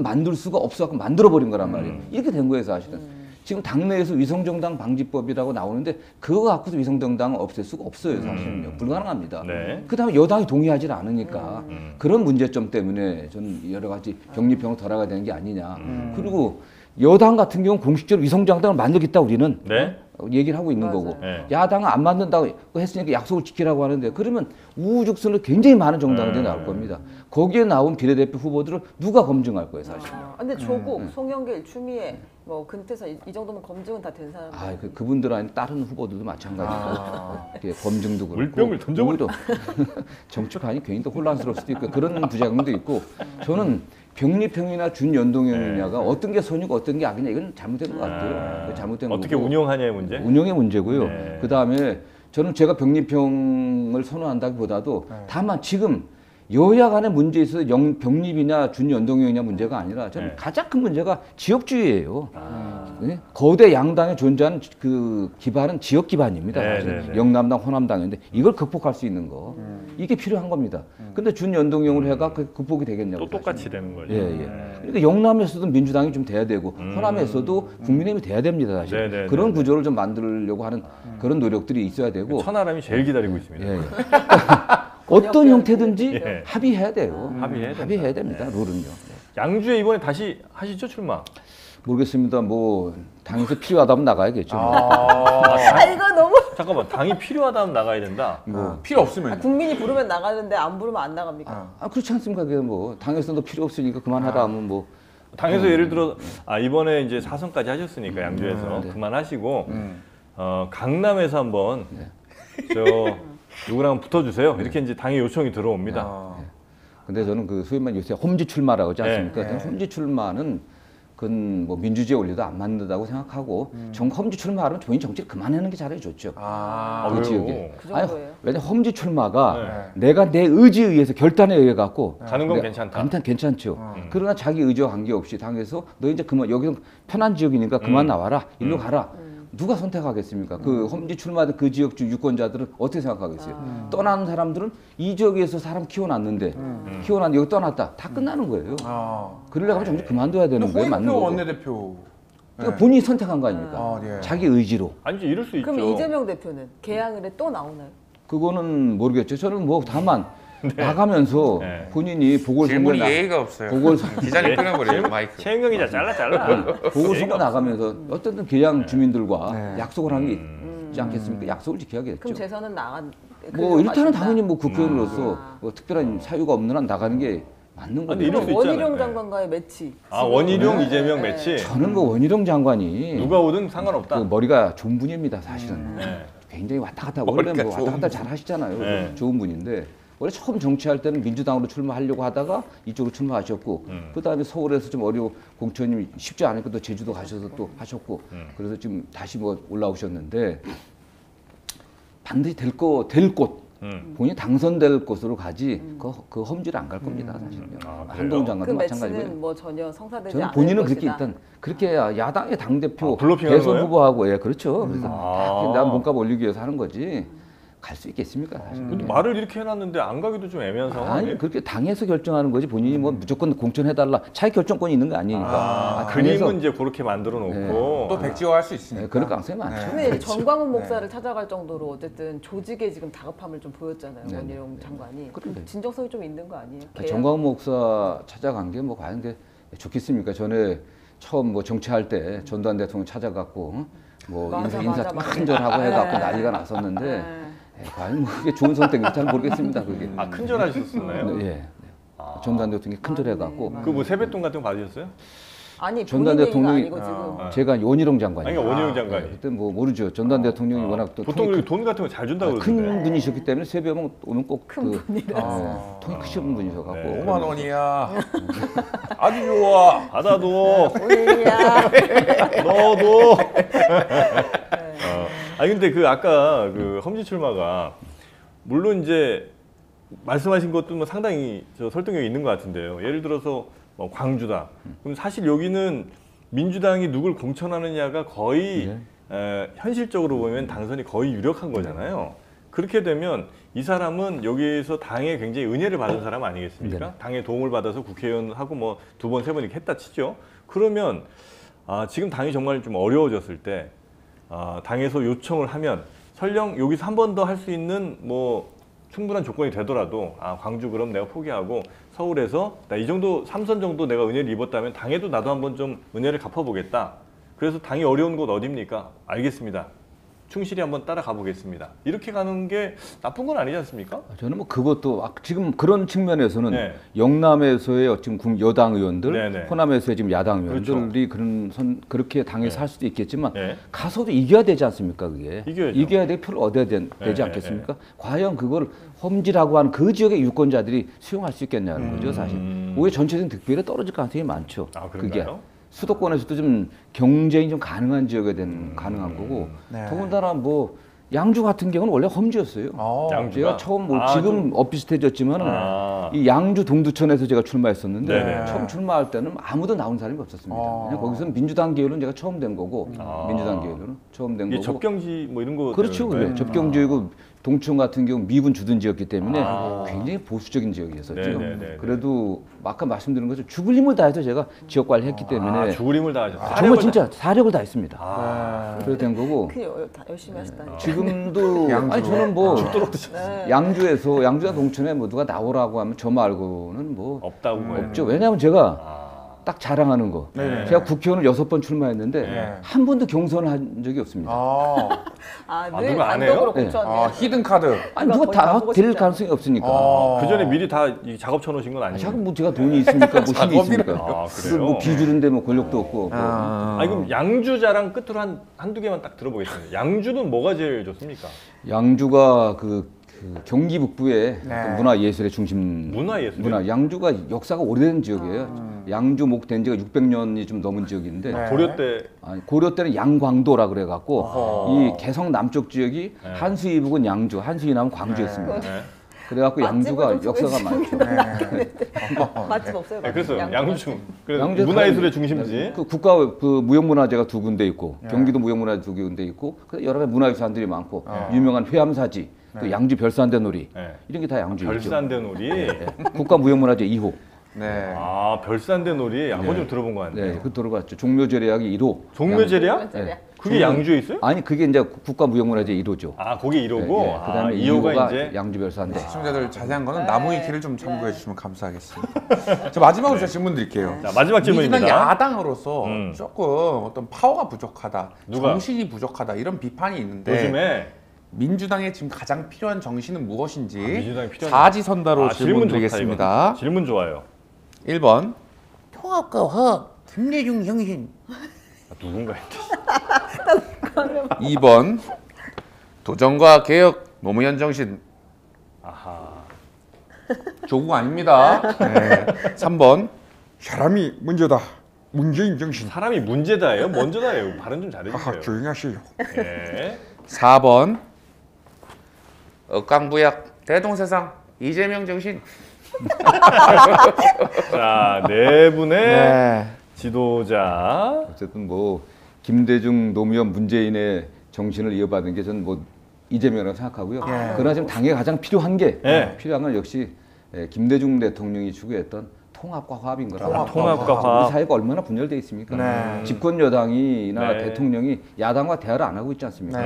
만들 수가 없어서 만들어 버린 거란 말이에요. 이렇게 된 거예요 사실은. 지금 당내에서 위성정당 방지법이라고 나오는데 그거 갖고서 위성정당은 없앨 수가 없어요 사실은요. 불가능합니다. 네. 그다음에 여당이 동의하지 않으니까 그런 문제점 때문에 저는 여러 가지 병립형을 덜어가야 되는 게 아니냐. 그리고 여당 같은 경우는 공식적으로 위성정당을 만들겠다 우리는 네. 얘기를 하고 있는 거고 네. 야당은 안 만든다고 했으니까 약속을 지키라고 하는데 그러면 우후죽순으로 굉장히 많은 정당들이 나올 겁니다. 거기에 나온 비례대표 후보들을 누가 검증할 거예요 사실. 근데 조국, 송영길, 추미애, 뭐 근태서 이 정도면 검증은 다 된 사람. 그분들 아닌 다른 후보들도 마찬가지고 이렇게 검증도 그렇고 물병을 던져버려. 오히려 정치판이 괜히 더 혼란스러울 수도 있고 그런 부작용도 있고 저는 병립형이나 준연동형이냐가 어떤 게 선이고 어떤 게 악이냐 이건 잘못된 것 같아요. 그거 잘못된 어떻게 거고. 운영하냐의 문제. 운영의 문제고요. 네. 그 다음에 저는 제가 병립형을 선호한다기보다도 다만 지금 여야 간의 문제에 있어서 병립이냐 준연동형이냐 문제가 아니라 저는 네. 가장 큰 문제가 지역주의예요. 네? 거대 양당에 존재하는 그 기반은 지역 기반입니다. 네, 사실. 네, 네. 영남당, 호남당인데 이걸 극복할 수 있는 거 이게 필요한 겁니다. 근데 준연동형으로 해가 그 극복이 되겠냐고. 또 똑같이 되는 거죠. 예, 예. 그러니까 영남에서도 민주당이 좀 돼야 되고 호남에서도 국민의힘이 돼야 됩니다. 사실. 네, 네, 그런 네, 네. 구조를 좀 만들려고 하는 그런 노력들이 있어야 되고 천하람이 제일 기다리고 있습니다. 예, 예. 어떤 형태든지 예. 합의해야 돼요. 합의해야 됩니다. 룰은요. 네. 양주에 이번에 다시 하시죠 출마? 모르겠습니다. 뭐 당에서 필요하다면 나가야겠죠. 이거 너무 잠깐만 당이 필요하다면 나가야 된다. 필요 없으면. 국민이 부르면 나가는데 안 부르면 안 나갑니까? 그렇지 않습니까? 그게 뭐 당에서도 필요 없으니까 그만하라 하면 뭐 당에서 예를 들어 이번에 이제 사선까지 하셨으니까 양주에서 그만하시고 강남에서 한번 저 누구랑 붙어주세요. 이렇게 이제 당의 요청이 들어옵니다. 근데 저는 그 소위 말해 요새 험지 출마라고 하지 않습니까? 저는 험지 출마는 그건 뭐 민주주의 원리도 안 맞는다고 생각하고 험지 출마하면 본인 정치를 그만하는 게 차라리 좋죠. 아, 그 왜요? 지역에. 그 정도예요? 왜냐 험지 출마가 내가 내 의지에 의해서 결단에 의해 갖고 가는 건 괜찮다. 괜찮죠. 그러나 자기 의지와 관계없이 당에서 너 이제 그만 여기서 편한 지역이니까 그만 나와라. 일로 가라. 누가 선택하겠습니까? 그 험지 출마된 그 지역 주 유권자들은 어떻게 생각하겠어요? 떠나는 사람들은 이 지역에서 사람 키워놨는데 키워놨는데 여기 떠났다. 다 끝나는 거예요. 그러려고 하면 정치 그만둬야 되는 거예요. 맞는 홍익표 거고. 원내대표. 그러니까 본인이 선택한 거 아닙니까? 예. 자기 의지로. 아니죠 이럴 수 있죠. 그럼 이재명 대표는 개항을 해 또 나오나요? 그거는 모르겠죠. 저는 뭐 다만 나가면서 네. 본인이 보궐선거 질문이 예의가 없어요. 보궐선거 기자님 끊어버려요 마이크. 최영경 기자 잘라. 보궐선거 나가면서 어쨌든 계양 주민들과 네. 약속을 한 게 있지 않겠습니까? 약속을 지켜야겠죠. 그럼 재선은 나간 뭐 일단은 맞습니다. 당연히 뭐 국회의원으로서 뭐 특별한 사유가 없는 한 나가는 게 맞는 아니, 이럴 거죠. 수 그럼 원희룡 있잖아요. 장관과의 매치. 원희룡 이재명 매치 저는 뭐 원희룡 장관이 누가 오든 상관없다. 그 머리가 좋은 분입니다, 사실은. 네. 굉장히 왔다 갔다 원래 뭐 왔다 갔다 잘 하시잖아요. 네. 좋은 분인데 원래 처음 정치할 때는 민주당으로 출마하려고 하다가 이쪽으로 출마하셨고 그다음에 서울에서 좀 어려워 공천이 쉽지 않으니까 또 제주도 가셔서 또 하셨고 그래서 지금 다시 뭐 올라오셨는데 반드시 될 곳 본인이 당선될 곳으로 가지 그 험지를 안 갈 겁니다. 사실은요. 아, 그래요? 한동훈 장관도 그 마찬가지고요. 매치는 뭐 전혀 성사되지 저는 않을 본인은 그렇게 것이다. 일단 그렇게 야당의 당 대표 블러핑하는 대선 거예요? 후보하고 예 그렇죠. 그래서 아. 난 몸값 올리기 위해서 하는 거지 갈 수 있겠습니까? 사실. 근데 말을 이렇게 해놨는데 안 가기도 좀 애매한 상황 아니에요? 아니 그렇게 당에서 결정하는 거지 본인이 뭐 무조건 공천해달라 차기 결정권이 있는 거 아니니까. 그림은 이제 그렇게 만들어 놓고 또 백지화 할 수 있으니까. 네, 그럴 가능성이 많죠. 근데 전광훈 목사를 찾아갈 정도로 어쨌든 조직에 지금 다급함을 좀 보였잖아요. 네, 원희룡 장관이. 그런데. 진정성이 좀 있는 거 아니에요? 정광훈 목사 찾아간 게 뭐 과연 게 좋겠습니까? 전에 처음 뭐 정치할 때 전두환 대통령 찾아갔고 뭐 맞아, 인사 맞아, 맞아. 큰절하고 해갖고 네. 난리가 났었는데 네. 과연 뭐 그게 좋은 선택인지 잘 모르겠습니다. 그게. 아 큰절하셨었나요? 네, 예. 전두환 대통령이 큰절해갖고 맞네. 그 뭐 세뱃돈 같은 거 받으셨어요? 아니 전두환 본인 얘기가 대통령이 아니고 지금 제가 원희룡 장관이. 아니 그러니까 원희룡 장관이. 그때 뭐 모르죠. 전두환 대통령이 워낙 또 보통 통이 이렇게 돈 같은 거 잘 준다고 큰 그러던데. 분이셨기 때문에 세배 오면 꼭 큰 분이라. 통이 크신 분이셔갖고. 네. 5만 원이야. 아주 좋아. 받아도 본인이야. 너도. 아니 근데 그 아까 그 험지 출마가 물론 이제 말씀하신 것도 뭐 상당히 설득력이 있는 것 같은데요. 예를 들어서 뭐 광주다. 그럼 사실 여기는 민주당이 누굴 공천하느냐가 거의 현실적으로 보면 당선이 거의 유력한 거잖아요. 그렇게 되면 이 사람은 여기에서 당에 굉장히 은혜를 받은 사람 아니겠습니까? 네. 당의 도움을 받아서 국회의원하고 뭐 2번, 3번 이렇게 했다 치죠. 그러면 지금 당이 정말 좀 어려워졌을 때 당에서 요청을 하면 설령 여기서 한 번 더 할 수 있는 뭐 충분한 조건이 되더라도 광주 그럼 내가 포기하고 서울에서 나 이 정도 3선 정도 내가 은혜를 입었다면 당에도 나도 한번 좀 은혜를 갚아보겠다. 그래서 당이 어려운 곳 어디입니까? 알겠습니다. 충실히 한번 따라가 보겠습니다. 이렇게 가는 게 나쁜 건 아니지 않습니까? 저는 뭐 그것도 지금 그런 측면에서는 네. 영남에서의 지금 여당 의원들, 네, 네. 호남에서의 지금 야당 의원들이 그렇죠. 그렇게 당에서 할 수도 있겠지만 네. 가서도 이겨야 되지 않습니까? 그게 이겨야죠. 이겨야 돼 표를 얻어야 되지 않겠습니까? 과연 그걸 험지라고 하는 그 지역의 유권자들이 수용할 수 있겠냐는 거죠, 사실. 오히려 전체적인 득표율이 떨어질 가능성이 많죠. 그게 그런가요? 수도권에서도 좀 경쟁이 좀 가능한 지역에 가능한 거고 네. 더군다나 뭐 양주 같은 경우는 원래 험지였어요. 양주가? 제가 처음 지금 엇비슷해졌지만은 이 양주 동두천에서 제가 출마했었는데 네네. 처음 출마할 때는 아무도 나온 사람이 없었습니다. 그냥 거기서는 민주당 계열은 제가 처음 된 거고 민주당 계열은 처음 된 이게 거고. 접경지 뭐 이런 거 그렇죠, 때문에. 그래. 접경지이고 동천 같은 경우 미분 주둔 지역이기 때문에 굉장히 보수적인 지역이었었죠. 네네네. 그래도 아까 말씀드린 것처럼 죽을 힘을 다해서 제가 지역 관리를 했기 때문에 죽을 힘을 다하셨어요. 정말 진짜 사력을 다했습니다. 그래서 된 거고 다 열심히 하시다니. 지금도 아니 저는 뭐 네. 양주와 동천에 뭐 누가 나오라고 하면 저 말고는 뭐 없다고 거예요. 없죠. 왜냐하면 제가 딱 자랑하는 거. 네네. 제가 국회의원을 6번 출마했는데 네. 한 번도 경선을 한 적이 없습니다. 늘 누가 안 단독으로 해요? 공천해요. 히든 카드. 아니 누가 거의 다 가보고 될 싶지 가능성이 없으니까. 그 전에 미리 다 이 작업 쳐놓으신 건 아니에요? 자꾸 뭐 제가 돈이 있습니까? 뭐 힘이 있습니까? 그래요? 뭐 비주류인데 뭐 권력도 없고. 아니 그럼 양주 자랑 끝으로 한두 개만 딱 들어보겠습니다. 양주는 뭐가 제일 좋습니까? 양주가 그 경기 북부의 네. 어떤 문화예술의 중심. 문화예술이요? 양주가 역사가 오래된 지역이에요. 양주 목된 지가 600년이 좀 넘은 지역인데 네. 고려 때 아니, 고려 때는 양광도라 그래갖고 어허. 이 개성 남쪽 지역이 네. 한수 이북은 양주, 한수 이남은 광주였습니다. 네. 그래갖고 양주가 역사가 많죠. 맛집 없어요. 네, 그래서 양주 양주 그래서 양주 문화예술의 중심지. 그 국가 그 무형문화재가 2군데 있고 경기도 무형문화재 2군데 있고 그래서 여러 가지 문화유산들이 많고 유명한 회암사지 또 양주 별산대놀이 네. 이런 게 다 양주에 있죠. 별산대 놀이. 네. 국가 무형문화재 2호. 네. 별산대 놀이 한번 좀 들어본 것 같네요. 네, 그 들어봤죠. 종묘제례하기 1호. 종묘제리야? 네. 그게 양주에 있어요? 아니 그게 이제 국가 무형문화재 1호죠. 거기 1호고. 그다음에 2호가 2호가 이제 양주 별산대. 시청자들 자세한 거는 나무위키를 좀 참고해 주시면 감사하겠습니다. 자, 마지막으로 제가 질문 드릴게요. 자, 마지막 질문입니다. 민주당 야당으로서 음. 조금 어떤 파워가 부족하다, 누가? 정신이 부족하다 이런 비판이 있는데 요즘에 민주당에 지금 가장 필요한 정신은 무엇인지 민주당이 필요한 사지선다로 질문 좋다, 드리겠습니다. 이건. 질문 좋아요. 1번 통합과 화합, 김대중 정신. 누군가 했대. 2번 도전과 개혁 노무현 정신. 아하. 조국 아닙니다. 네. 3번 사람이 문제다. 문재인 정신. 사람이 문제다예요? 먼저다예요? 발음 좀 잘해주세요. 조용히 하세요. 예. 4번 억강부약 대동세상 이재명 정신. 자, 네 분의 네. 지도자. 어쨌든 뭐 김대중, 노무현, 문재인의 정신을 이어받은 게 저는 뭐 이재명이라고 생각하고요. 그러나 지금 당에 가장 필요한 게 필요한 건 역시 김대중 대통령이 추구했던 통합과 화합인 거라. 통합과 화합. 우리 사회가 얼마나 분열돼 있습니까? 네. 집권 여당이나 네. 대통령이 야당과 대화를 안 하고 있지 않습니까?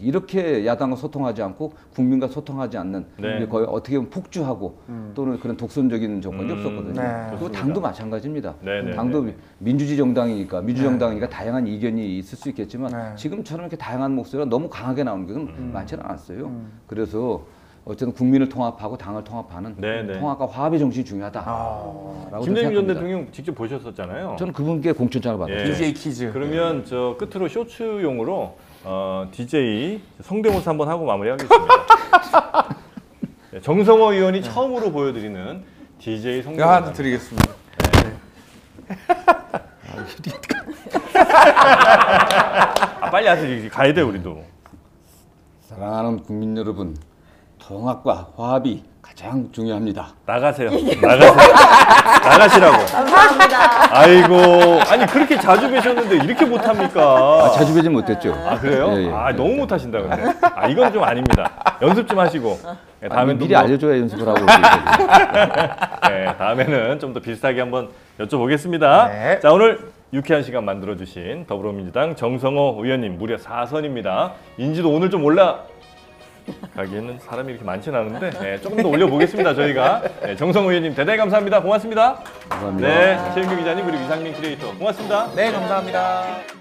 이렇게 야당과 소통하지 않고 국민과 소통하지 않는 네. 거의 어떻게 보면 폭주하고 또는 그런 독선적인 정권이 없었거든요. 네. 그리고 당도 마찬가지입니다. 네, 네, 당도 네. 민주주의 정당이니까 민주정당이니까 다양한 이견이 있을 수 있겠지만 지금처럼 이렇게 다양한 목소리가 너무 강하게 나오는 것은 많지는 않았어요. 그래서 어쨌든 국민을 통합하고 당을 통합하는 네, 네. 통합과 화합의 정신이 중요하다. 김대중 전 대통령 직접 보셨었잖아요. 저는 그분께 공천장을 받았죠. 예. DJ 퀴즈. 그러면 저 끝으로 쇼츠용으로 DJ 성대모사 한번 하고 마무리하겠습니다. 네, 정성호 의원이 처음으로 보여드리는 DJ 성대모사. 하나 드리겠습니다. 빨리 하세요. 가야 돼 우리도. 사랑하는 국민 여러분, 통합과 화합이 가장 중요합니다. 나가세요. 나가시라고. 감사합니다. 아이고, 아니 그렇게 자주 뵈셨는데 이렇게 못합니까? 자주 뵈진 못했죠. 아 그래요? 예, 예. 아 너무 못하신다 근데. 아 이건 좀 아닙니다. 연습 좀 하시고. 네, 아니, 미리 뭐- 알려줘야 연습을 하고 오지. 네, 다음에는 좀 더 비슷하게 한번 여쭤보겠습니다. 네. 자 오늘 유쾌한 시간 만들어주신 더불어민주당 정성호 의원님 무려 4선입니다. 인지도 오늘 좀 올라가기에는 사람이 이렇게 많지는 않은데 네, 조금 더 올려보겠습니다 저희가. 네, 정성호 의원님 대단히 감사합니다. 고맙습니다. 감사합니다. 네, 최윤규 기자님 그리고 이상민 큐레이터 고맙습니다. 네, 감사합니다.